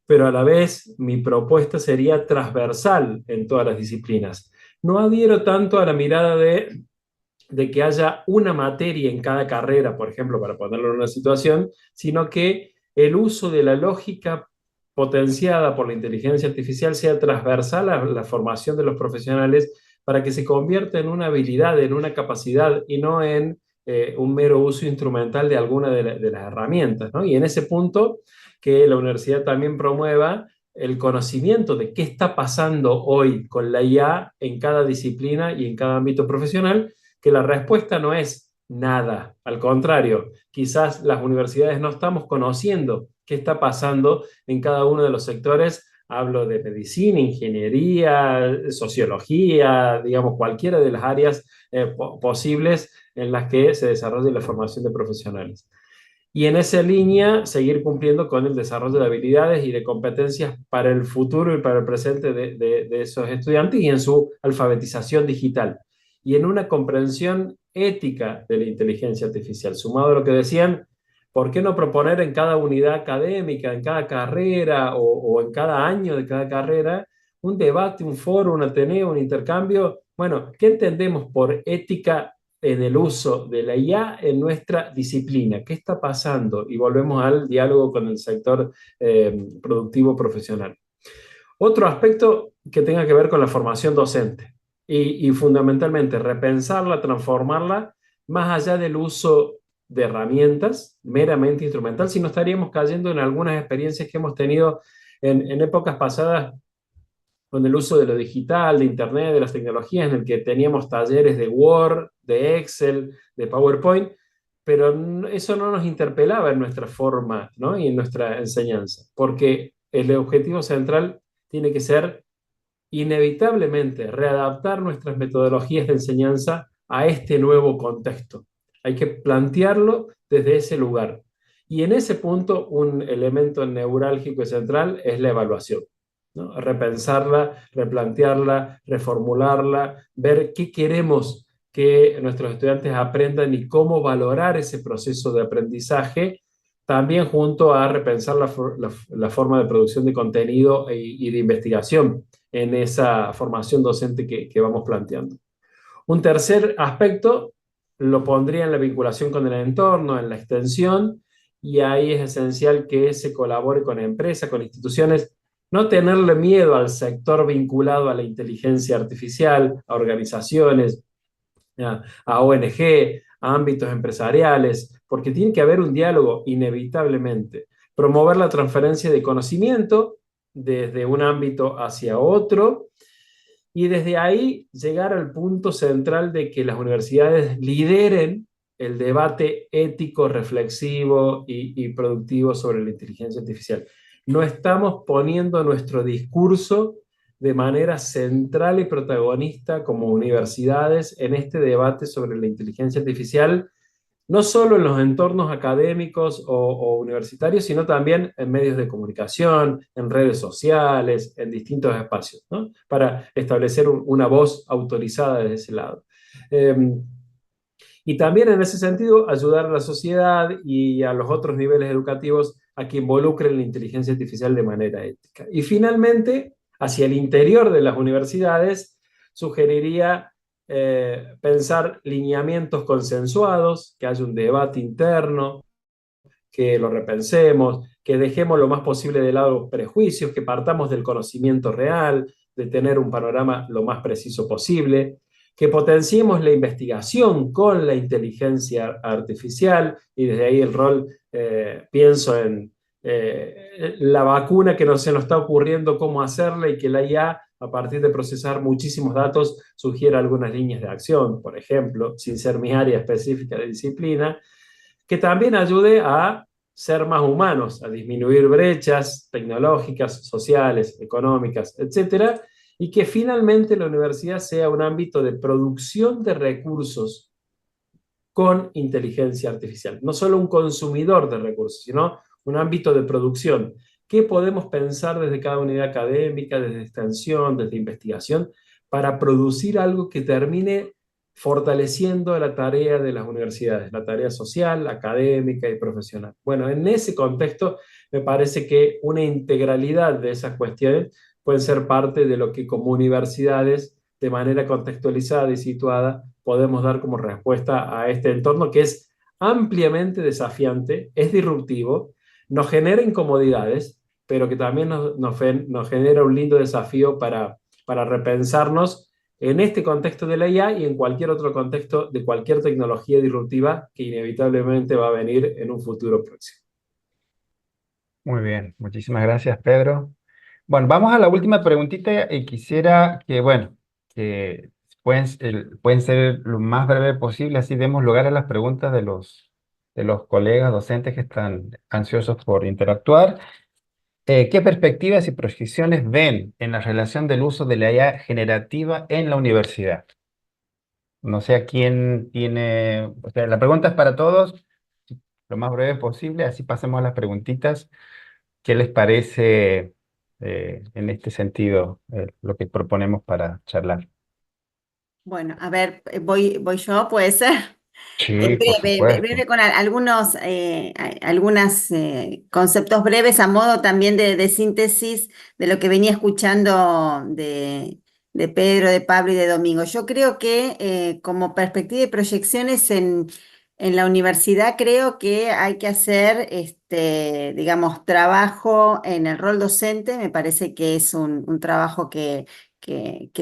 pero a la vez mi propuesta sería transversal en todas las disciplinas. No adhiero tanto a la mirada de que haya una materia en cada carrera, por ejemplo, para ponerlo en una situación, sino que el uso de la lógica potenciada por la inteligencia artificial sea transversal a la formación de los profesionales para que se convierta en una habilidad, en una capacidad y no en un mero uso instrumental de alguna de las herramientas, ¿no? Y en ese punto que la universidad también promueva el conocimiento de qué está pasando hoy con la IA en cada disciplina y en cada ámbito profesional, que la respuesta no es nada, al contrario, quizás las universidades no estamos conociendo qué está pasando en cada uno de los sectores. Hablo de medicina, ingeniería, sociología, digamos, cualquiera de las áreas posibles en las que se desarrolle la formación de profesionales. Y en esa línea, seguir cumpliendo con el desarrollo de habilidades y de competencias para el futuro y para el presente de esos estudiantes y en su alfabetización digital. Y en una comprensión ética de la inteligencia artificial. Sumado a lo que decían, ¿por qué no proponer en cada unidad académica, en cada carrera o en cada año de cada carrera, un debate, un foro, un ateneo, un intercambio? Bueno, ¿qué entendemos por ética en el uso de la IA en nuestra disciplina? ¿Qué está pasando? Y volvemos al diálogo con el sector productivo profesional. Otro aspecto que tenga que ver con la formación docente y fundamentalmente repensarla, transformarla, más allá del uso de herramientas meramente instrumental, si no estaríamos cayendo en algunas experiencias que hemos tenido en épocas pasadas con el uso de lo digital, de Internet, de las tecnologías, en el que teníamos talleres de Word, de Excel, de PowerPoint, pero eso no nos interpelaba en nuestra forma, ¿no? Y en nuestra enseñanza, porque el objetivo central tiene que ser inevitablemente readaptar nuestras metodologías de enseñanza a este nuevo contexto. Hay que plantearlo desde ese lugar. Y en ese punto, un elemento neurálgico y central es la evaluación, ¿no? Repensarla, replantearla, reformularla, ver qué queremos que nuestros estudiantes aprendan y cómo valorar ese proceso de aprendizaje, también junto a repensar la forma de producción de contenido y de investigación en esa formación docente que vamos planteando. Un tercer aspecto lo pondría en la vinculación con el entorno, en la extensión, y ahí es esencial que se colabore con empresas, con instituciones, no tenerle miedo al sector vinculado a la inteligencia artificial, a organizaciones, a ONG, a ámbitos empresariales, porque tiene que haber un diálogo inevitablemente. Promover la transferencia de conocimiento desde un ámbito hacia otro y desde ahí llegar al punto central de que las universidades lideren el debate ético, reflexivo y productivo sobre la inteligencia artificial. No estamos poniendo nuestro discurso de manera central y protagonista como universidades en este debate sobre la inteligencia artificial, no solo en los entornos académicos o universitarios, sino también en medios de comunicación, en redes sociales, en distintos espacios, ¿no? Para establecer una voz autorizada desde ese lado. Y también en ese sentido ayudar a la sociedad y a los otros niveles educativos a que involucren la inteligencia artificial de manera ética. Y finalmente, hacia el interior de las universidades, sugeriría pensar lineamientos consensuados, que haya un debate interno, que lo repensemos, que dejemos lo más posible de lado los prejuicios, que partamos del conocimiento real, de tener un panorama lo más preciso posible, que potenciemos la investigación con la inteligencia artificial, y desde ahí el rol, pienso en la vacuna que no se nos está ocurriendo cómo hacerla y que la IA, a partir de procesar muchísimos datos, sugiera algunas líneas de acción, por ejemplo, sin ser mi área específica de disciplina, que también ayude a ser más humanos, a disminuir brechas tecnológicas, sociales, económicas, etcétera, y que finalmente la universidad sea un ámbito de producción de recursos con inteligencia artificial. No solo un consumidor de recursos, sino un ámbito de producción. ¿Qué podemos pensar desde cada unidad académica, desde extensión, desde investigación, para producir algo que termine fortaleciendo la tarea de las universidades, la tarea social, académica y profesional? Bueno, en ese contexto me parece que una integralidad de esas cuestiones pueden ser parte de lo que como universidades, de manera contextualizada y situada, podemos dar como respuesta a este entorno que es ampliamente desafiante, es disruptivo, nos genera incomodidades, pero que también nos genera un lindo desafío para repensarnos en este contexto de la IA y en cualquier otro contexto de cualquier tecnología disruptiva que inevitablemente va a venir en un futuro próximo. Muy bien, muchísimas gracias, Pedro. Bueno, vamos a la última preguntita y quisiera que, bueno, que pueden ser lo más breve posible, así demos lugar a las preguntas de los colegas docentes que están ansiosos por interactuar. ¿Qué perspectivas y proyecciones ven en la relación del uso de la IA generativa en la universidad? No sé a quién tiene, o sea, la pregunta es para todos, lo más breve posible, así pasemos a las preguntitas. ¿Qué les parece en este sentido lo que proponemos para charlar? Bueno, a ver, voy yo, puede ser. Sí, por supuesto. Breve con algunos conceptos breves a modo también de síntesis de lo que venía escuchando de Pedro, de Pablo y de Domingo. Yo creo que como perspectiva y proyecciones en la universidad, creo que hay que hacer, digamos, trabajo en el rol docente. Me parece que es un trabajo que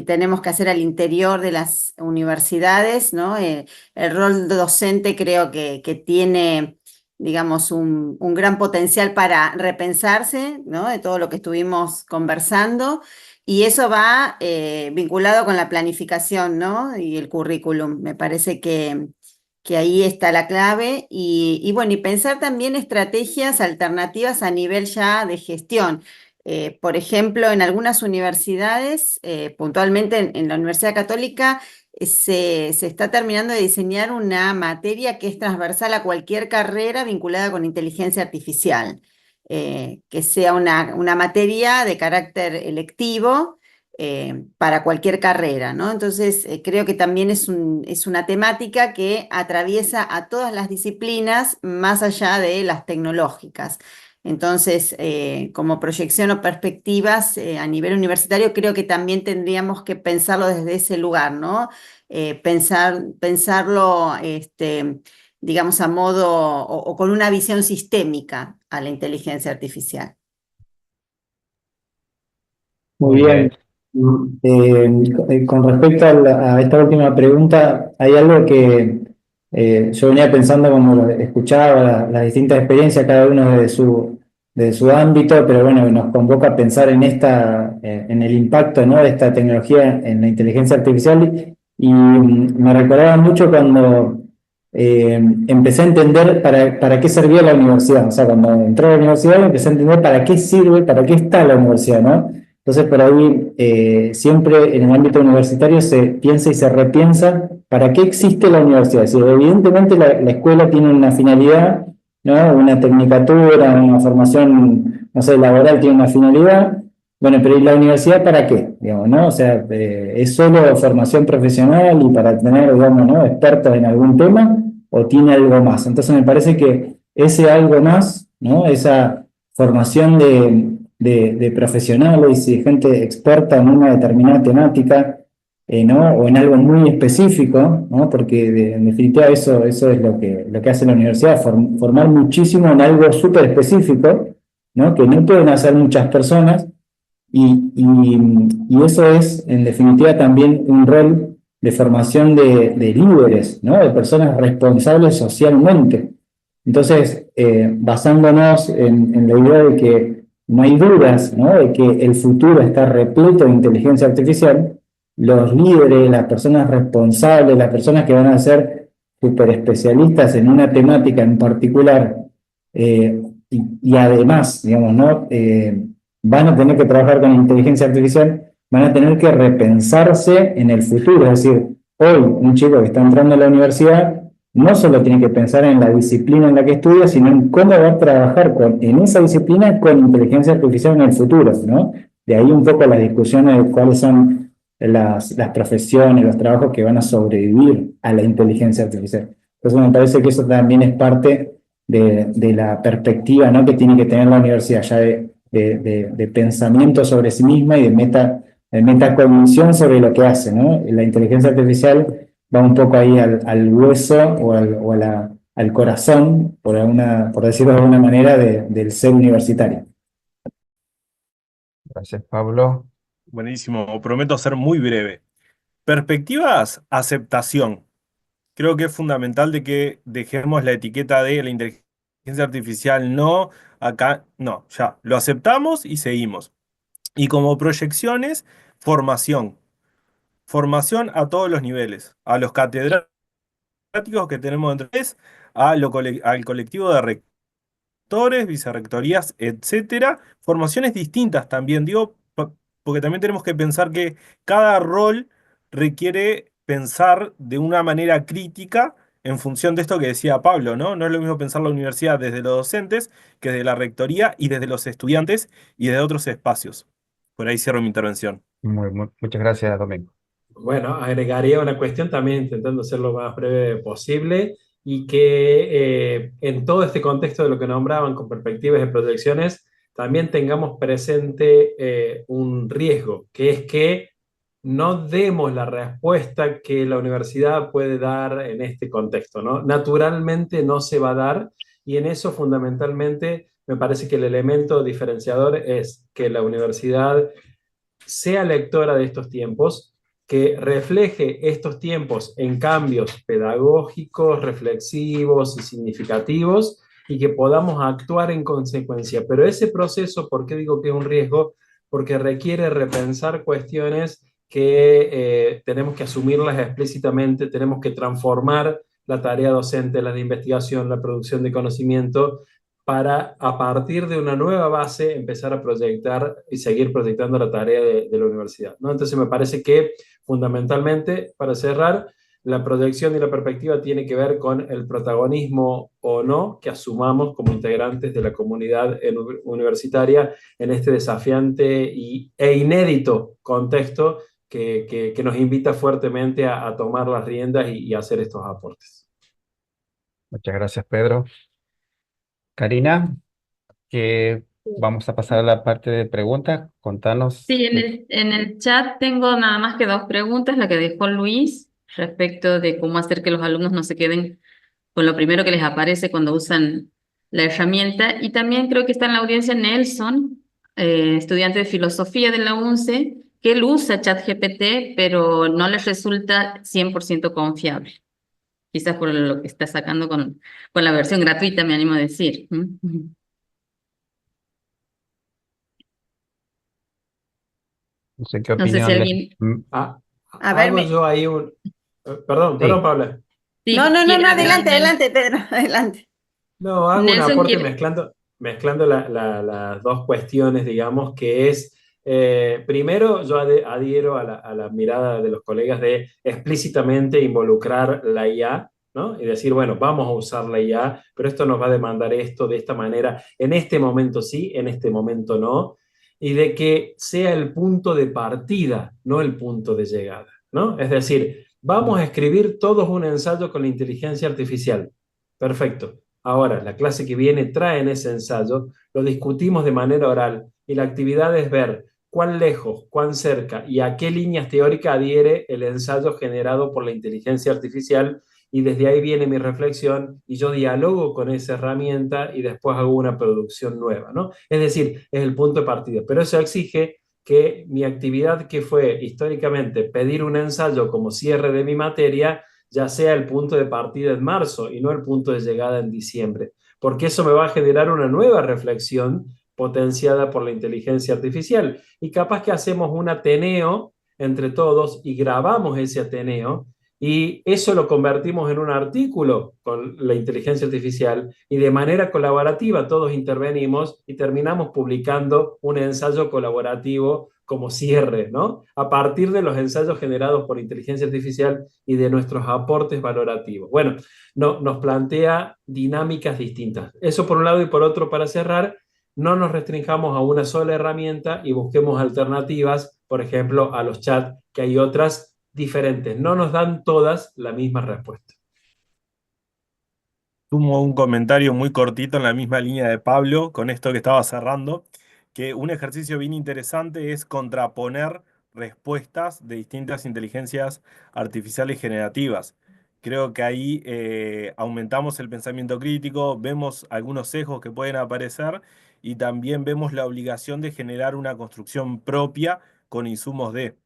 tenemos que hacer al interior de las universidades, ¿no? El rol docente creo que tiene, digamos, un gran potencial para repensarse, ¿no? De todo lo que estuvimos conversando, y eso va vinculado con la planificación, ¿no? Y el currículum. Me parece que ahí está la clave, y bueno, y pensar también estrategias alternativas a nivel ya de gestión. Por ejemplo, en algunas universidades, puntualmente en la Universidad Católica, se está terminando de diseñar una materia que es transversal a cualquier carrera vinculada con inteligencia artificial, que sea una materia de carácter electivo para cualquier carrera, ¿no? Entonces, creo que también es una temática que atraviesa a todas las disciplinas más allá de las tecnológicas. Entonces, como proyección o perspectivas a nivel universitario, creo que también tendríamos que pensarlo desde ese lugar, ¿no? Pensarlo, digamos, a modo o con una visión sistémica a la inteligencia artificial. Muy bien. Con respecto a esta última pregunta, hay algo que yo venía pensando como escuchaba las distintas experiencias, cada uno de su ámbito, pero bueno, nos convoca a pensar en en el impacto, ¿no?, de esta tecnología en la inteligencia artificial, y me recordaba mucho cuando empecé a entender para qué servía la universidad. O sea, cuando entré a la universidad empecé a entender para qué sirve, para qué está la universidad, ¿no? Entonces, por ahí, siempre en el ámbito universitario se piensa y se repiensa para qué existe la universidad. Es decir, evidentemente la escuela tiene una finalidad, ¿no? Una tecnicatura, una formación, no sé, laboral tiene una finalidad. Bueno, pero ¿y la universidad para qué? Digamos, ¿no? O sea, ¿es solo formación profesional y para tener, digamos, ¿no? expertos en algún tema o tiene algo más? Entonces me parece que ese algo más, ¿no? Esa formación de profesionales y de gente experta en una determinada temática, ¿no? O en algo muy específico, ¿no? Porque en definitiva eso es lo que hace la universidad, formar muchísimo en algo súper específico, ¿no? Que no pueden hacer muchas personas y eso es, en definitiva, también un rol de formación de líderes, ¿no? De personas responsables socialmente. Entonces, basándonos en la idea de que no hay dudas, ¿no? De que el futuro está repleto de inteligencia artificial, los líderes, las personas responsables, las personas que van a ser super especialistas en una temática en particular, y además, digamos, ¿no? Van a tener que trabajar con inteligencia artificial, van a tener que repensarse en el futuro. Es decir, hoy un chico que está entrando a la universidad no solo tiene que pensar en la disciplina en la que estudia, sino en cómo va a trabajar en esa disciplina con inteligencia artificial en el futuro, ¿no? De ahí un poco las discusiones de cuáles son las profesiones, los trabajos que van a sobrevivir a la inteligencia artificial. Entonces me parece que eso también es parte de la perspectiva, ¿no? que tiene que tener la universidad, ya de pensamiento sobre sí misma y de metacognición sobre lo que hace, ¿no? La inteligencia artificial va un poco ahí al hueso al corazón, por decirlo de alguna manera, del ser universitario. Gracias, Pablo. Buenísimo, prometo ser muy breve. Perspectivas, aceptación. Creo que es fundamental de que dejemos la etiqueta de la inteligencia artificial no, acá no, ya, lo aceptamos y seguimos. Y como proyecciones, formación. Formación a todos los niveles, a los catedráticos que tenemos entre ellos, al colectivo de rectores, vicerrectorías, etcétera. Formaciones distintas también, digo, porque también tenemos que pensar que cada rol requiere pensar de una manera crítica en función de esto que decía Pablo, ¿no? No es lo mismo pensar la universidad desde los docentes que desde la rectoría y desde los estudiantes y desde otros espacios. Por ahí cierro mi intervención. Muchas gracias, Domingo. Bueno, agregaría una cuestión también intentando ser lo más breve posible y que en todo este contexto de lo que nombraban con perspectivas y proyecciones, también tengamos presente un riesgo, que es que no demos la respuesta que la universidad puede dar en este contexto, ¿no? Naturalmente no se va a dar y en eso fundamentalmente me parece que el elemento diferenciador es que la universidad sea lectora de estos tiempos, que refleje estos tiempos en cambios pedagógicos, reflexivos y significativos y que podamos actuar en consecuencia. Pero ese proceso, ¿por qué digo que es un riesgo? Porque requiere repensar cuestiones que tenemos que asumirlas explícitamente, tenemos que transformar la tarea docente, la de investigación, la producción de conocimiento, para a partir de una nueva base empezar a proyectar y seguir proyectando la tarea de la universidad, ¿no? Entonces me parece que fundamentalmente, para cerrar, la proyección y la perspectiva tiene que ver con el protagonismo o no que asumamos como integrantes de la comunidad universitaria en este desafiante e inédito contexto que nos invita fuertemente a tomar las riendas y hacer estos aportes. Muchas gracias, Pedro. Karina, que vamos a pasar a la parte de preguntas. Contanos. Sí, en el chat tengo nada más que dos preguntas, la que dejó Luis respecto de cómo hacer que los alumnos no se queden con lo primero que les aparece cuando usan la herramienta. Y también creo que está en la audiencia Nelson, estudiante de filosofía de la UNCE, que él usa ChatGPT, pero no les resulta 100% confiable. Quizás por lo que está sacando con la versión gratuita, me animo a decir. No sé qué No sé si opinión alguien... Ah, A ver, hago yo ahí un... Perdón, Sí. Pablo. No, Sí, no, no, quiere no, hablar adelante, Nelson. adelante, Pedro, adelante. No, hago un Nelson aporte quiere. mezclando las dos cuestiones, digamos, que es, primero, yo adhiero a la mirada de los colegas de explícitamente involucrar la IA, ¿no? Y decir, bueno, vamos a usar la IA, pero esto nos va a demandar esto de esta manera, en este momento sí, en este momento no, y de que sea el punto de partida, no el punto de llegada, ¿no? Es decir, vamos a escribir todos un ensayo con la inteligencia artificial. Perfecto. Ahora, la clase que viene trae en ese ensayo, lo discutimos de manera oral y la actividad es ver cuán lejos, cuán cerca y a qué líneas teóricas adhiere el ensayo generado por la inteligencia artificial y desde ahí viene mi reflexión y yo dialogo con esa herramienta y después hago una producción nueva, ¿no? Es decir, es el punto de partida, pero eso exige que mi actividad, que fue históricamente pedir un ensayo como cierre de mi materia, ya sea el punto de partida en marzo y no el punto de llegada en diciembre, porque eso me va a generar una nueva reflexión potenciada por la inteligencia artificial. Y capaz que hacemos un Ateneo entre todos y grabamos ese Ateneo y eso lo convertimos en un artículo con la inteligencia artificial y de manera colaborativa todos intervenimos y terminamos publicando un ensayo colaborativo como cierre, ¿no? A partir de los ensayos generados por inteligencia artificial y de nuestros aportes valorativos. Bueno, no, nos plantea dinámicas distintas. Eso por un lado y por otro, para cerrar, no nos restringamos a una sola herramienta y busquemos alternativas, por ejemplo, a los chats, que hay otras diferentes. No nos dan todas la misma respuesta. Sumo un comentario muy cortito en la misma línea de Pablo con esto que estaba cerrando, que un ejercicio bien interesante es contraponer respuestas de distintas inteligencias artificiales generativas. Creo que ahí aumentamos el pensamiento crítico, vemos algunos sesgos que pueden aparecer y también vemos la obligación de generar una construcción propia con insumos de.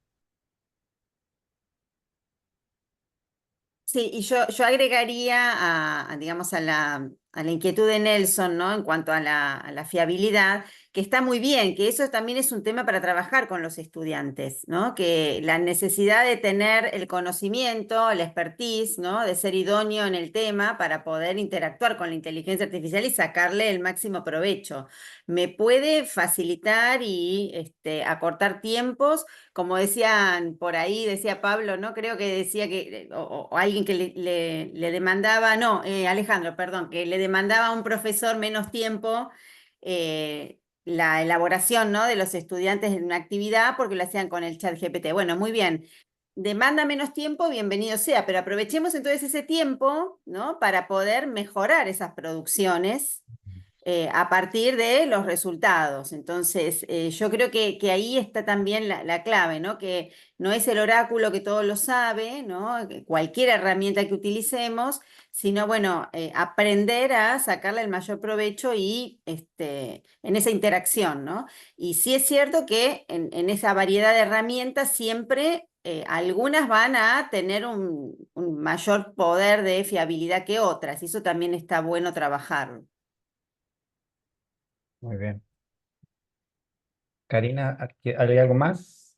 Sí, y yo agregaría digamos, a la inquietud de Nelson, ¿no? En cuanto a la fiabilidad, que está muy bien, que eso también es un tema para trabajar con los estudiantes, ¿no? Que la necesidad de tener el conocimiento, la expertise, ¿no? De ser idóneo en el tema para poder interactuar con la inteligencia artificial y sacarle el máximo provecho. Me puede facilitar y acortar tiempos, como decían por ahí, decía Pablo, ¿no? Creo que decía que, o alguien que le demandaba, no, Alejandro, perdón, que le demandaba a un profesor menos tiempo la elaboración, ¿no? De los estudiantes en una actividad porque lo hacían con el chat GPT. Bueno, muy bien. Demanda menos tiempo, bienvenido sea, pero aprovechemos entonces ese tiempo, ¿no? Para poder mejorar esas producciones a partir de los resultados. Entonces, yo creo que ahí está también la clave, ¿no? Que no es el oráculo que todo lo sabe, ¿no? Que cualquier herramienta que utilicemos, sino, bueno, aprender a sacarle el mayor provecho y en esa interacción, ¿no? Y sí es cierto que en esa variedad de herramientas siempre... algunas van a tener un mayor poder de fiabilidad que otras, y eso también está bueno trabajarlo. Muy bien. Karina, ¿hay algo más?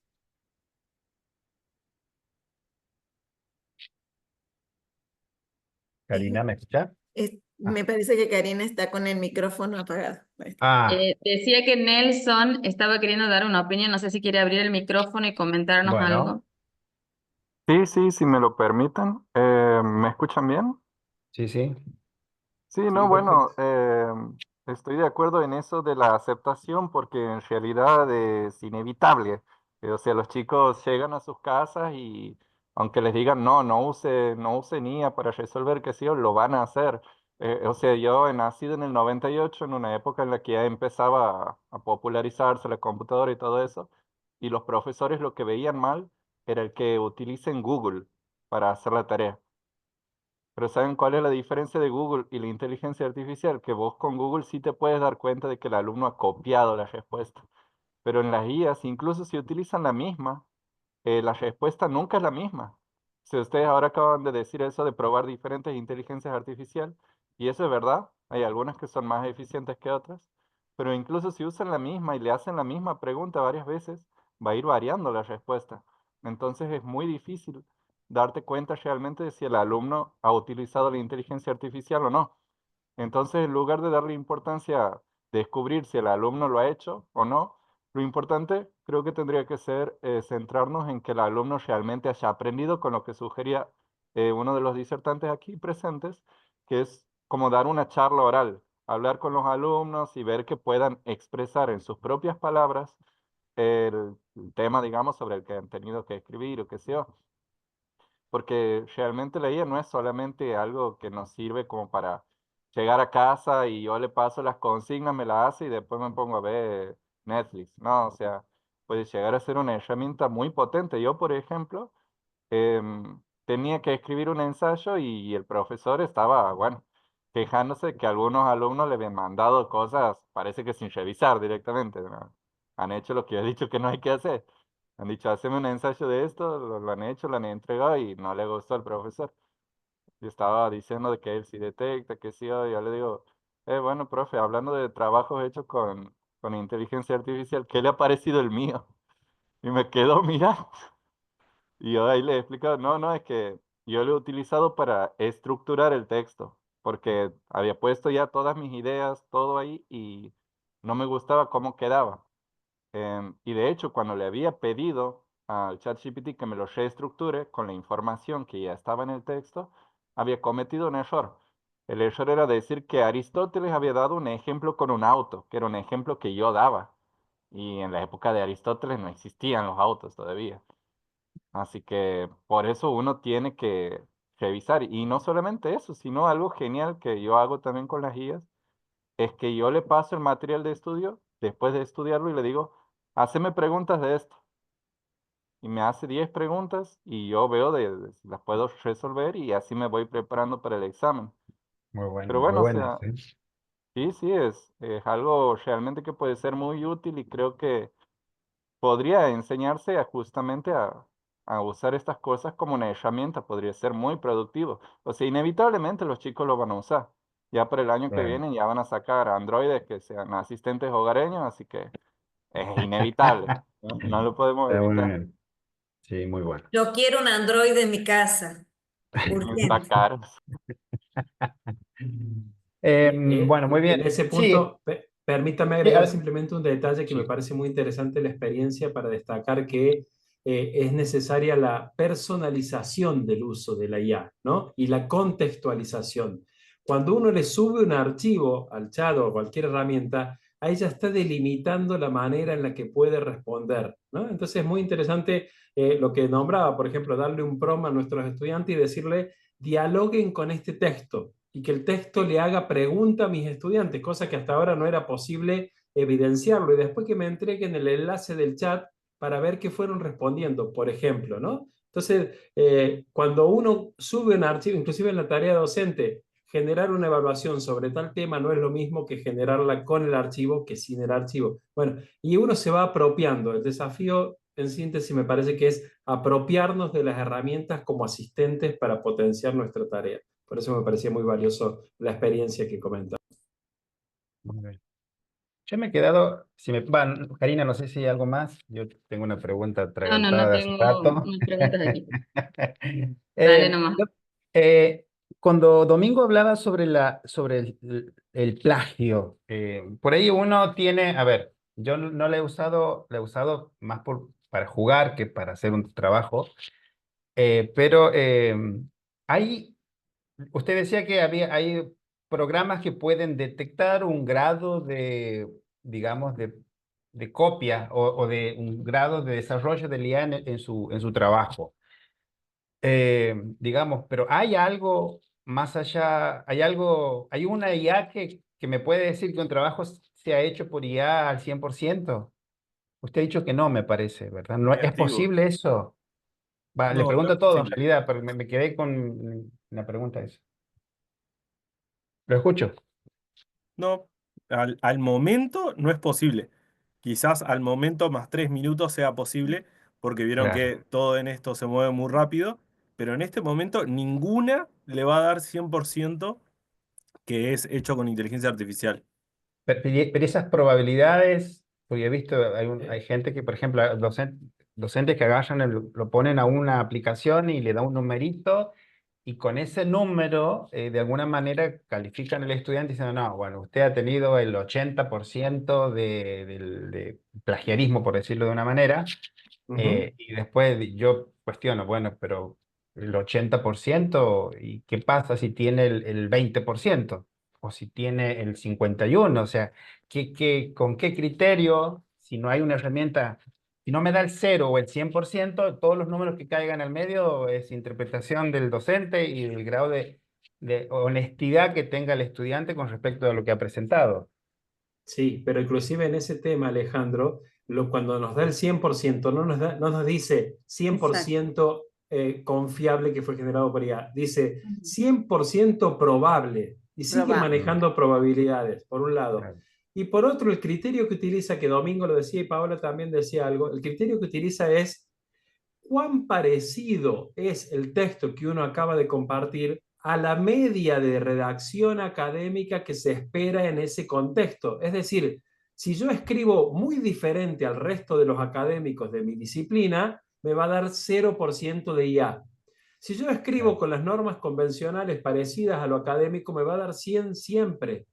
Karina, ¿me escucha? Ah, Me parece que Karina está con el micrófono apagado. Ahí está. Decía que Nelson estaba queriendo dar una opinión, no sé si quiere abrir el micrófono y comentarnos bueno, algo. Sí, sí, si me lo permiten. ¿Me escuchan bien? sí, sí. Sí, Sí, no, bueno, perfecto. estoy de acuerdo en eso de la aceptación porque en realidad es inevitable. O sea, los chicos llegan a sus casas y aunque les digan no, no usen IA para resolver qué sé yo, lo van a hacer. O sea, yo he nacido en el 98 en una época en la que ya empezaba a popularizarse la computadora y todo eso, y los profesores lo que veían mal era el que utilicen Google para hacer la tarea. Pero ¿saben cuál es la diferencia de Google y la inteligencia artificial? Que vos con Google sí te puedes dar cuenta de que el alumno ha copiado la respuesta. Pero en las guías, incluso si utilizan la misma, la respuesta nunca es la misma. Si ustedes ahora acaban de decir eso de probar diferentes inteligencias artificiales, y eso es verdad, hay algunas que son más eficientes que otras, pero incluso si usan la misma y le hacen la misma pregunta varias veces, va a ir variando la respuesta. Entonces es muy difícil darte cuenta realmente de si el alumno ha utilizado la inteligencia artificial o no. Entonces, en lugar de darle importancia a descubrir si el alumno lo ha hecho o no, lo importante creo que tendría que ser centrarnos en que el alumno realmente haya aprendido con lo que sugería uno de los disertantes aquí presentes, que es como dar una charla oral, hablar con los alumnos y ver que puedan expresar en sus propias palabras el tema, digamos, sobre el que han tenido que escribir o qué sé yo. Porque realmente la IA no es solamente algo que nos sirve como para llegar a casa y yo le paso las consignas, me las hace y después me pongo a ver Netflix, ¿no? O sea, puede llegar a ser una herramienta muy potente. Yo, por ejemplo, tenía que escribir un ensayo y el profesor estaba, bueno, quejándose que algunos alumnos le habían mandado cosas, parece que sin revisar directamente, ¿no? Han hecho lo que yo he dicho que no hay que hacer. Han dicho, haceme un ensayo de esto, lo han hecho, lo han entregado y no le gustó al profesor. Yo estaba diciendo de que él sí detecta, que sí, yo le digo, bueno, profe, hablando de trabajos hechos con inteligencia artificial, ¿qué le ha parecido el mío? Y me quedó mirando. Y yo ahí le he explicado, no, no, es que yo lo he utilizado para estructurar el texto, porque había puesto ya todas mis ideas, todo ahí, y no me gustaba cómo quedaba. Y de hecho, cuando le había pedido al ChatGPT que me lo reestructure con la información que ya estaba en el texto, había cometido un error. El error era decir que Aristóteles había dado un ejemplo con un auto, que era un ejemplo que yo daba. Y en la época de Aristóteles no existían los autos todavía. Así que por eso uno tiene que revisar. Y no solamente eso, sino algo genial que yo hago también con las guías, es que yo le paso el material de estudio después de estudiarlo y le digo, haceme preguntas de esto. Y me hace 10 preguntas y yo veo de si las puedo resolver y así me voy preparando para el examen. Pero Muy bueno, o buenas, sea, ¿eh? sí, sí, es algo realmente que puede ser muy útil y creo que podría enseñarse justamente a usar estas cosas como una herramienta, podría ser muy productivo. O sea, inevitablemente los chicos lo van a usar. Ya para el año que Claro. viene ya van a sacar androides que sean asistentes hogareños, así que es inevitable, ¿no? No lo podemos Está muy evitar. bien. Sí, muy bueno. Yo quiero un Android en mi casa, Está urgente. caro. Bueno, muy En bien. ese Sí, punto, permítame sí, agregar simplemente un detalle que me sí. parece muy interesante de la experiencia para destacar que es necesaria la personalización del uso de la IA, ¿no? Y la contextualización. Cuando uno le sube un archivo al chat o a cualquier herramienta, ahí ya está delimitando la manera en la que puede responder, ¿no? Entonces es muy interesante lo que nombraba, por ejemplo, darle un prompt a nuestros estudiantes y decirle, dialoguen con este texto y que el texto le haga pregunta a mis estudiantes, cosa que hasta ahora no era posible evidenciarlo. Y después que me entreguen el enlace del chat para ver qué fueron respondiendo, por ejemplo, ¿no? Entonces, cuando uno sube un archivo, inclusive en la tarea docente, generar una evaluación sobre tal tema no es lo mismo que generarla con el archivo que sin el archivo. Bueno, y uno se va apropiando. El desafío, en síntesis, me parece que es apropiarnos de las herramientas como asistentes para potenciar nuestra tarea. Por eso me parecía muy valioso la experiencia que comenta. Muy bien. Yo me he quedado, si me, bueno, Karina, no sé si hay algo más. Yo tengo una pregunta No, no, no atragantada de hace tengo rato. más preguntas aquí. Dale Eh, nomás. yo- eh, Cuando Domingo hablaba sobre sobre el plagio, por ahí uno tiene, a ver, yo no le he usado, le he usado más para jugar que para hacer un trabajo, pero hay usted decía que hay programas que pueden detectar un grado de, digamos, de copia o de un grado de desarrollo de IA en su trabajo. Digamos, pero hay algo más allá, hay una IA que me puede decir que un trabajo se ha hecho por IA al 100%. Usted ha dicho que no, me parece, ¿verdad? ¿No es Negativo. posible eso? Va, le No, no pregunto es todo en posible. realidad, pero me quedé con la pregunta esa. Lo escucho. No, al momento no es posible. Quizás al momento más 3 minutos sea posible, porque vieron Claro. que todo en esto se mueve muy rápido, pero en este momento ninguna le va a dar 100% que es hecho con inteligencia artificial. Pero esas probabilidades, porque he visto, hay gente que, por ejemplo, docente, docentes que agarran, lo ponen a una aplicación y le da un numerito, y con ese número, de alguna manera, califican al estudiante diciendo, no, bueno, usted ha tenido el 80% de plagiarismo, por decirlo de una manera, Ujú. y después yo cuestiono, bueno, pero el 80%, ¿y qué pasa si tiene el 20%? O si tiene el 51%, o sea, con qué criterio, si no hay una herramienta, si no me da el 0 o el 100%, todos los números que caigan al medio es interpretación del docente y del grado de honestidad que tenga el estudiante con respecto a lo que ha presentado. Sí, pero inclusive en ese tema, Alejandro, cuando nos da el 100%, no nos dice Exacto. 100% confiable que fue generado por IA, dice 100% probable y sigue Probable. Mm, manejando probabilidades, por un lado. claro. Y por otro, el criterio que utiliza, que Domingo lo decía y Paola también decía algo, el criterio que utiliza es cuán parecido es el texto que uno acaba de compartir a la media de redacción académica que se espera en ese contexto. Es decir, si yo escribo muy diferente al resto de los académicos de mi disciplina, me va a dar 0% de IA. Si yo escribo Claro. con las normas convencionales parecidas a lo académico, me va a dar 100 siempre.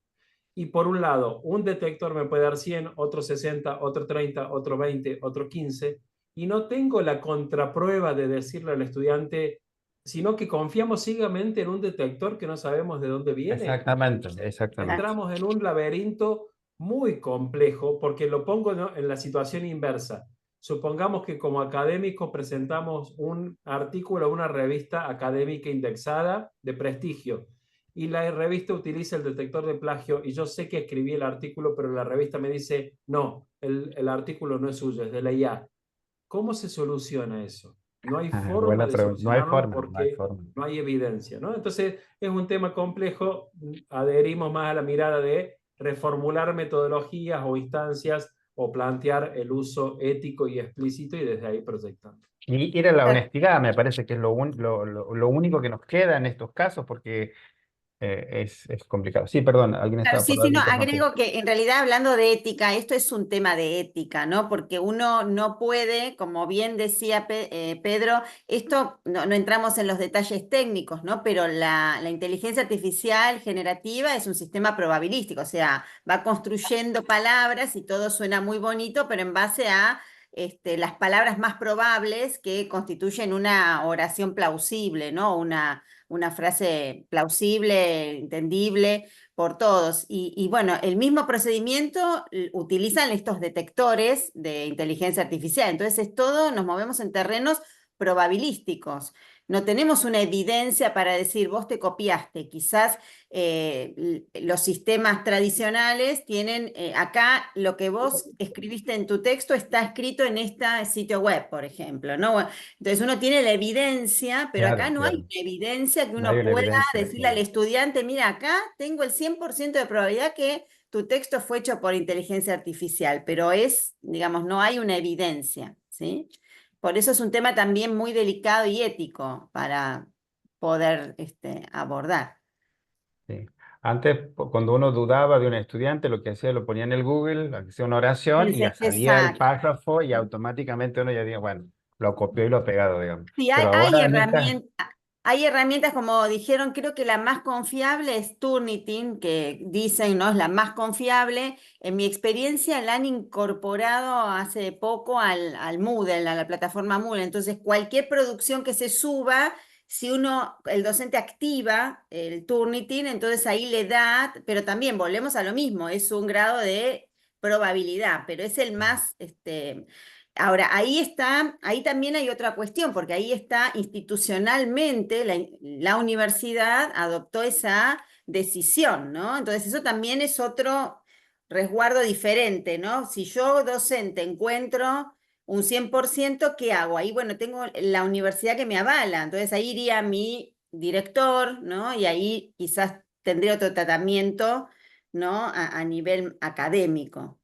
Y por un lado, un detector me puede dar 100, otro 60, otro 30, otro 20, otro 15, y no tengo la contraprueba de decirle al estudiante, sino que confiamos ciegamente en un detector que no sabemos de dónde viene. Exactamente, Entonces, exactamente. entramos en un laberinto muy complejo, porque lo pongo, ¿no?, en la situación inversa. Supongamos que como académicos presentamos un artículo a una revista académica indexada de prestigio y la revista utiliza el detector de plagio y yo sé que escribí el artículo, pero la revista me dice, no, el artículo no es suyo, es de la IA. ¿Cómo se soluciona eso? No hay forma Buena de pregunta. No hay solucionarlo forma, no hay porque forma. no hay evidencia, ¿no? Entonces es un tema complejo, adherimos más a la mirada de reformular metodologías o instancias o plantear el uso ético y explícito y desde ahí proyectando. Y ir a la honestidad me parece que es lo único que nos queda en estos casos, porque es complicado. Sí, perdón, alguien Claro, estaba sí, por sí, no, interrumpir. agrego que en realidad hablando de ética, esto es un tema de ética, ¿no? Porque uno no puede, como bien decía Pedro, esto no entramos en los detalles técnicos, ¿no? Pero la inteligencia artificial generativa es un sistema probabilístico, o sea, va construyendo palabras y todo suena muy bonito, pero en base a las palabras más probables que constituyen una oración plausible, ¿no? Una frase plausible, entendible por todos. Bueno, el mismo procedimiento utilizan estos detectores de inteligencia artificial. Entonces, es todo, nos movemos en terrenos probabilísticos. No tenemos una evidencia para decir, vos te copiaste. Quizás los sistemas tradicionales tienen, acá lo que vos escribiste en tu texto está escrito en este sitio web, por ejemplo, ¿no? Bueno, entonces uno tiene la evidencia, pero acá Claro, no hay claro. una evidencia que No hay uno una pueda evidencia, decirle al claro. estudiante, mira, acá tengo el 100% de probabilidad que tu texto fue hecho por inteligencia artificial, pero es, digamos, no hay una evidencia, ¿sí? Por eso es un tema también muy delicado y ético para poder abordar. Sí. Antes, cuando uno dudaba de un estudiante, lo que hacía, lo ponía en el Google, hacía una oración y ya salía el Exacto. párrafo y automáticamente uno ya decía, bueno, lo copió y lo ha pegado, digamos. Sí, Pero hay ahora en esta, hay herramientas, como dijeron, creo que la más confiable es Turnitin, que dicen, ¿no? Es la más confiable. En mi experiencia la han incorporado hace poco al Moodle, a la plataforma Moodle. Entonces, cualquier producción que se suba, si el docente activa el Turnitin, entonces ahí le da, pero también volvemos a lo mismo, es un grado de probabilidad, pero es el más, ahora, ahí también hay otra cuestión, porque ahí está institucionalmente la universidad adoptó esa decisión, ¿no? Entonces eso también es otro resguardo diferente, ¿no? Si yo docente encuentro un 100%, ¿qué hago? Ahí, bueno, tengo la universidad que me avala, entonces ahí iría mi director, ¿no? Y ahí quizás tendría otro tratamiento, ¿no? A nivel académico.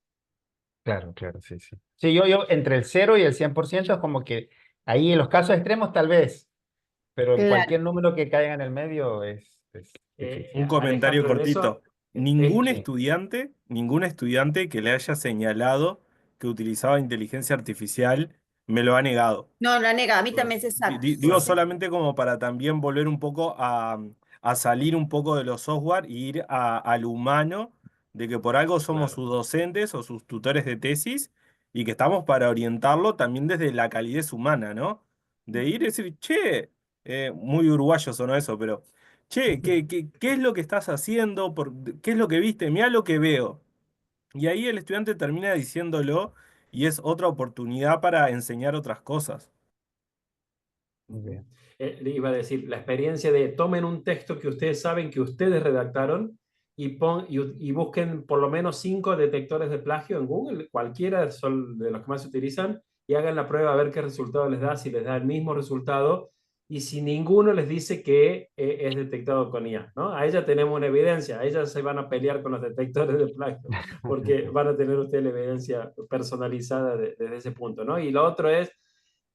claro, claro, sí, sí. Sí, yo entre el 0 y el 100% es como que ahí en los casos extremos tal vez, pero en Claro. cualquier número que caiga en el medio es difícil. Un comentario Alejandro, en cortito. eso, es, Ningún estudiante que le haya señalado que utilizaba inteligencia artificial me lo ha negado. No, lo nega, a mí también es exacto. Digo solamente como para también volver un poco a salir un poco de los software y ir al humano, de que por algo somos Claro. sus docentes o sus tutores de tesis y que estamos para orientarlo también desde la calidez humana, ¿no? De ir y decir, che, muy uruguayo sonó eso, pero, che, ¿qué es lo que estás haciendo? ¿Qué es lo que viste? Mirá lo que veo. Y ahí el estudiante termina diciéndolo y es otra oportunidad para enseñar otras cosas. Muy bien. Le iba a decir, la experiencia de tomen un texto que ustedes saben que ustedes redactaron y busquen por lo menos 5 detectores de plagio en Google, cualquiera son de los que más se utilizan, y hagan la prueba a ver qué resultado les da, si les da el mismo resultado, y si ninguno les dice que es detectado con IA, ¿no? A ella tenemos una evidencia, a ella se van a pelear con los detectores de plagio, porque van a tener ustedes la evidencia personalizada desde ese punto, ¿no? Y lo otro es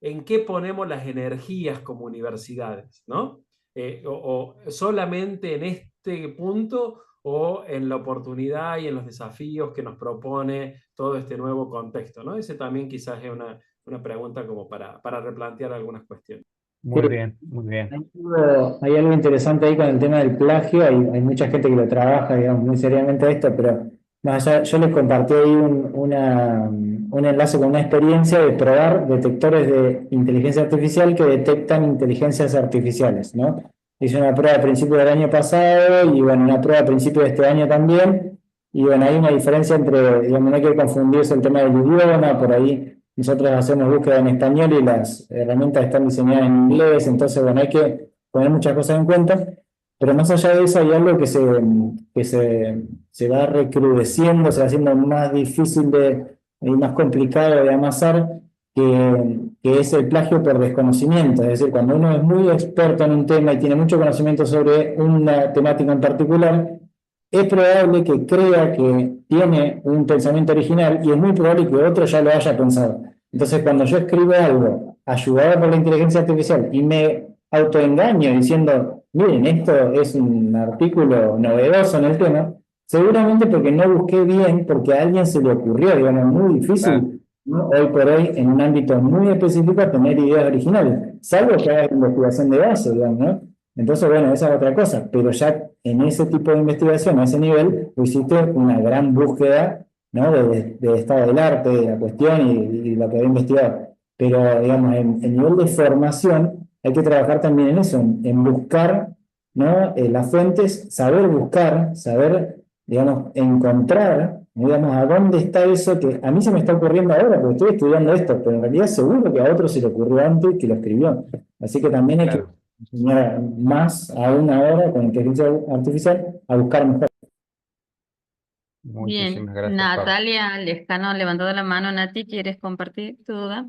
en qué ponemos las energías como universidades, ¿no? O solamente en este punto o en la oportunidad y en los desafíos que nos propone todo este nuevo contexto, ¿no? Ese también quizás es una pregunta como para replantear algunas cuestiones. Muy bien, muy bien. Hay algo interesante ahí con el tema del plagio, hay mucha gente que lo trabaja, digamos, muy seriamente esto, pero más allá, yo les compartí ahí un enlace con una experiencia de probar detectores de inteligencia artificial que detectan inteligencias artificiales, ¿no? Hice una prueba a principios del año pasado y bueno, una prueba a principios de este año también, y bueno, hay una diferencia entre, digamos, no hay que confundirse el tema del idioma, por ahí nosotros hacemos búsqueda en español y las herramientas están diseñadas en inglés, entonces, bueno, hay que poner muchas cosas en cuenta, pero más allá de eso hay algo que se va recrudeciendo, se va haciendo más difícil y más complicado de amasar, que es el plagio por desconocimiento. Es decir, cuando uno es muy experto en un tema y tiene mucho conocimiento sobre una temática en particular, es probable que crea que tiene un pensamiento original y es muy probable que otro ya lo haya pensado. Entonces, cuando yo escribo algo ayudado por la inteligencia artificial y me autoengaño diciendo, miren, esto es un artículo novedoso en el tema, seguramente porque no busqué bien, porque a alguien se le ocurrió, digamos, muy Claro. difícil, ¿no? Hoy por hoy, en un ámbito muy específico, tener ideas originales, salvo que hagas investigación de base, digamos, ¿no? Entonces, bueno, esa es otra cosa, pero ya en ese tipo de investigación, a ese nivel, hiciste una gran búsqueda, ¿no? de estado del arte, de la cuestión y lo que había investigado. Pero, digamos, en nivel de formación, hay que trabajar también en eso, en buscar, ¿no? Las fuentes, saber buscar, saber, digamos, encontrar, digamos, a dónde está eso que a mí se me está ocurriendo ahora, porque estoy estudiando esto, pero en realidad seguro que a otro se le ocurrió antes que lo escribió. Así que también hay que Claro. enseñar más aún ahora con inteligencia artificial a buscar mejor. Bien, Muchísimas gracias, Pablo. Natalia Lescano ha levantado la mano. Nati, ¿quieres compartir tu duda?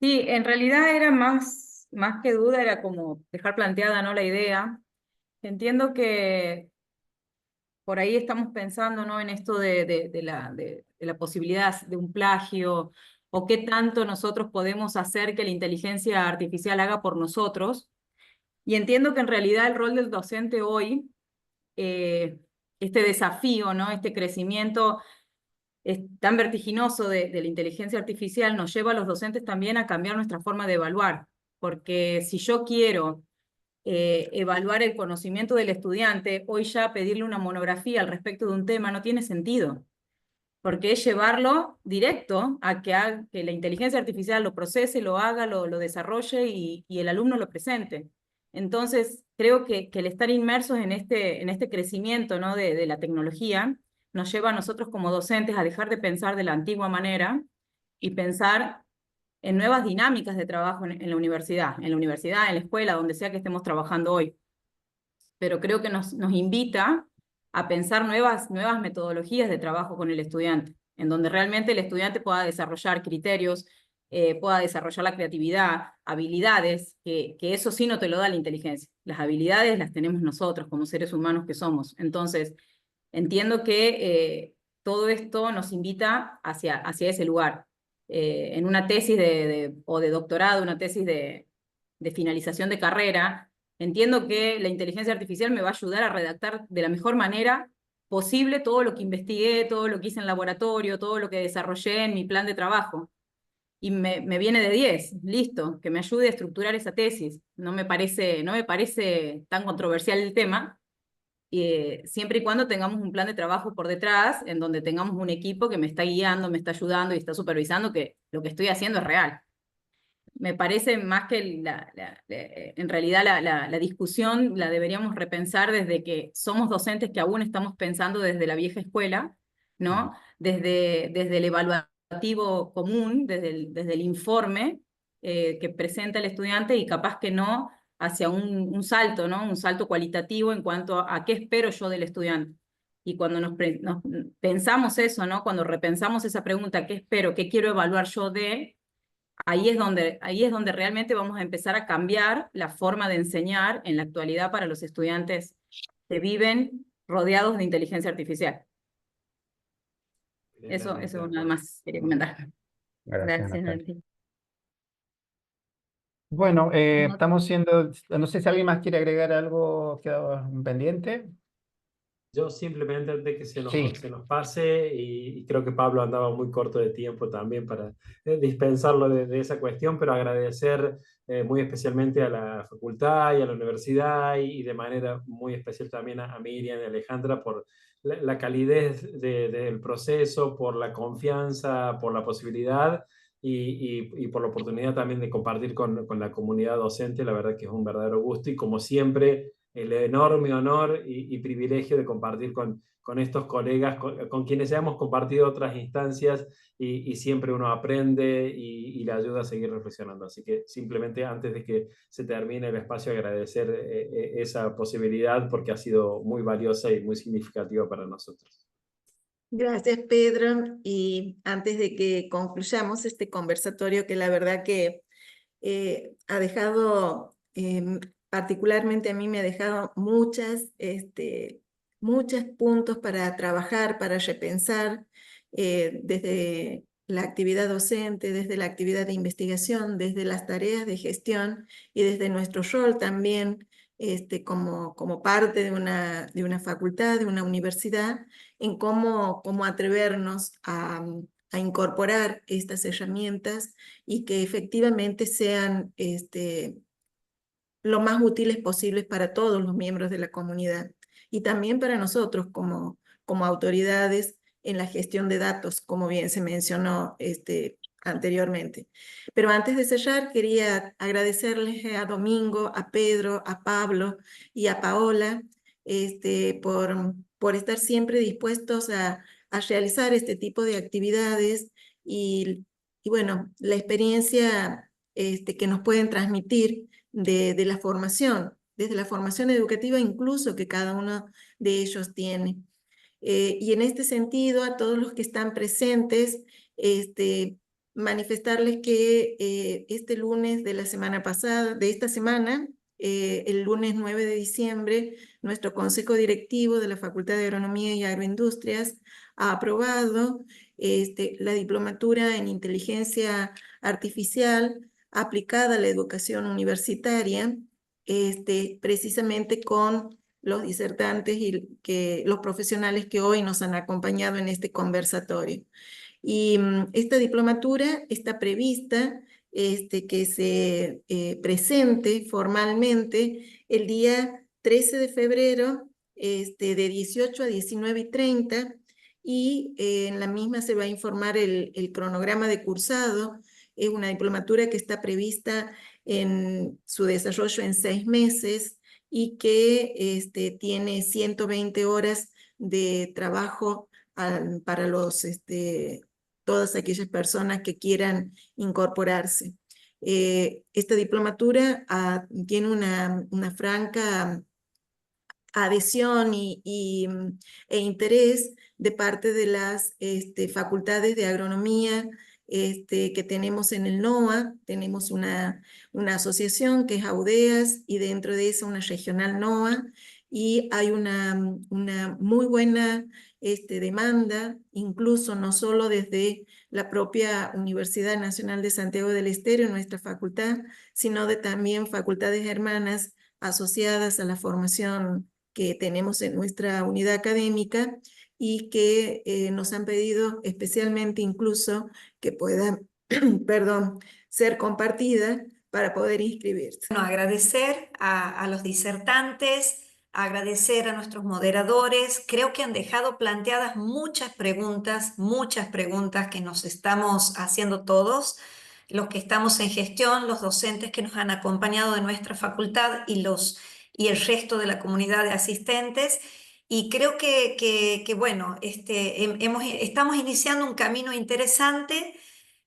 Sí, en realidad era más que duda, era como dejar planteada, ¿no? La idea. Entiendo que por ahí estamos pensando, ¿no? En esto de la posibilidad de un plagio o qué tanto nosotros podemos hacer que la inteligencia artificial haga por nosotros. Y entiendo que en realidad el rol del docente hoy, eh, este desafío, ¿no? Este crecimiento es tan vertiginoso de la inteligencia artificial nos lleva a los docentes también a cambiar nuestra forma de evaluar, porque si yo quiero evaluar el conocimiento del estudiante, hoy ya pedirle una monografía al respecto de un tema no tiene sentido, porque es llevarlo directo a que la inteligencia artificial lo procese, lo haga, lo desarrolle y el alumno lo presente. Entonces, creo que el estar inmersos en este crecimiento, ¿no? de la tecnología nos lleva a nosotros como docentes a dejar de pensar de la antigua manera y pensar en nuevas dinámicas de trabajo en la universidad, en la escuela, donde sea que estemos trabajando hoy. Pero creo que nos invita a pensar nuevas metodologías de trabajo con el estudiante, en donde realmente el estudiante pueda desarrollar criterios, pueda desarrollar la creatividad, habilidades, que eso sí no te lo da la inteligencia. Las habilidades las tenemos nosotros como seres humanos que somos. Entonces, entiendo que todo esto nos invita hacia ese lugar. En una tesis o de doctorado, una tesis de finalización de carrera, entiendo que la inteligencia artificial me va a ayudar a redactar de la mejor manera posible todo lo que investigué, todo lo que hice en laboratorio, todo lo que desarrollé en mi plan de trabajo. y me viene de 10, listo, que me ayude a estructurar esa tesis. No me parece tan controversial el tema, siempre y cuando tengamos un plan de trabajo por detrás, en donde tengamos un equipo que me está guiando, me está ayudando y está supervisando que lo que estoy haciendo es real. Me parece más que en realidad la discusión la deberíamos repensar desde que somos docentes que aún estamos pensando desde la vieja escuela, ¿no? Desde el evaluativo común, desde el informe que presenta el estudiante y capaz que no hacia un salto, ¿no? Un salto cualitativo en cuanto a qué espero yo del estudiante. Y cuando nos pensamos eso, ¿no? Cuando repensamos esa pregunta, ¿qué espero, qué quiero evaluar yo de...? Ahí es donde realmente vamos a empezar a cambiar la forma de enseñar en la actualidad para los estudiantes que viven rodeados de inteligencia artificial. Eso Plenamente de nada acuerdo. más quería comentar. Gracias, Gracias, Natalia. Nati. Bueno, No, estamos siendo, no sé si alguien más quiere agregar algo quedado pendiente. Yo simplemente antes de que Sí, se nos pase, y creo que Pablo andaba muy corto de tiempo también para dispensarlo de esa cuestión, pero agradecer muy especialmente a la facultad y a la universidad y de manera muy especial también a Miriam y a Alejandra por la calidez del proceso, por la confianza, por la posibilidad y por la oportunidad también de compartir con la comunidad docente. La verdad que es un verdadero gusto y como siempre el enorme honor y privilegio de compartir con estos colegas, con quienes ya hemos compartido otras instancias y siempre uno aprende y le ayuda a seguir reflexionando. Así que simplemente antes de que se termine el espacio, agradecer esa posibilidad porque ha sido muy valiosa y muy significativa para nosotros. Gracias, Pedro. Y antes de que concluyamos este conversatorio, que la verdad que ha dejado, particularmente a mí me ha dejado muchos puntos para trabajar, para repensar, desde la actividad docente, desde la actividad de investigación, desde las tareas de gestión y desde nuestro rol también como parte de una facultad, de una universidad, en cómo atrevernos a incorporar estas herramientas y que efectivamente sean lo más útiles posibles para todos los miembros de la comunidad y también para nosotros como autoridades en la gestión de datos, como bien se mencionó anteriormente. Pero antes de cerrar, quería agradecerles a Domingo, a Pedro, a Pablo y a Paola por estar siempre dispuestos a realizar este tipo de actividades y bueno, la experiencia que nos pueden transmitir de la formación, desde la formación educativa incluso que cada uno de ellos tiene. Y en este sentido, a todos los que están presentes, manifestarles que este lunes de la semana pasada, de esta semana, el lunes 9 de diciembre, nuestro Consejo Directivo de la Facultad de Agronomía y Agroindustrias ha aprobado la diplomatura en inteligencia artificial aplicada a la educación universitaria, precisamente con los disertantes y los profesionales que hoy nos han acompañado en este conversatorio. Y esta diplomatura está prevista que se presente formalmente el día 13 de febrero de 18 a 19:30 y en la misma se va a informar el cronograma de cursado. Es una diplomatura que está prevista en su desarrollo en 6 meses y que tiene 120 horas de trabajo para todas aquellas personas que quieran incorporarse. Esta diplomatura tiene una franca adhesión e interés de parte de las facultades de agronomía que tenemos en el NOA. Tenemos una asociación que es AUDEAS y dentro de esa una regional NOA, y hay una muy buena demanda, incluso no solo desde la propia Universidad Nacional de Santiago del Estero, nuestra facultad, sino de también facultades hermanas asociadas a la formación que tenemos en nuestra unidad académica y que nos han pedido especialmente incluso que puedan perdón, ser compartida para poder inscribirse. Bueno, agradecer a los disertantes, agradecer a nuestros moderadores. Creo que han dejado planteadas muchas preguntas que nos estamos haciendo todos, los que estamos en gestión, los docentes que nos han acompañado de nuestra facultad y el resto de la comunidad de asistentes. Y creo que bueno, estamos iniciando un camino interesante,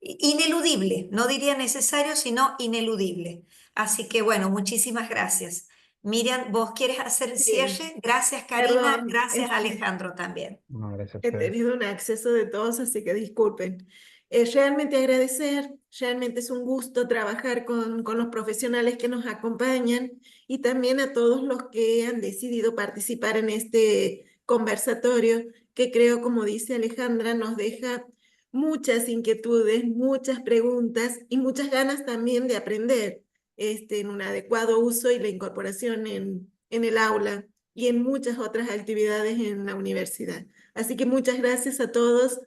ineludible, no diría necesario, sino ineludible. Así que bueno, muchísimas gracias. Miriam, ¿vos quieres hacer el Bien. cierre? Gracias, Karina. Perdón, Gracias, Alejandro, también. No, gracias a he ustedes. tenido un acceso de todos, así que disculpen. Realmente agradecer, realmente es un gusto trabajar con los profesionales que nos acompañan y también a todos los que han decidido participar en este conversatorio, que creo, como dice Alejandra, nos deja muchas inquietudes, muchas preguntas y muchas ganas también de aprender en un adecuado uso y la incorporación en el aula y en muchas otras actividades en la universidad. Así que muchas gracias a todos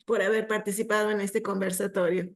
por haber participado en este conversatorio.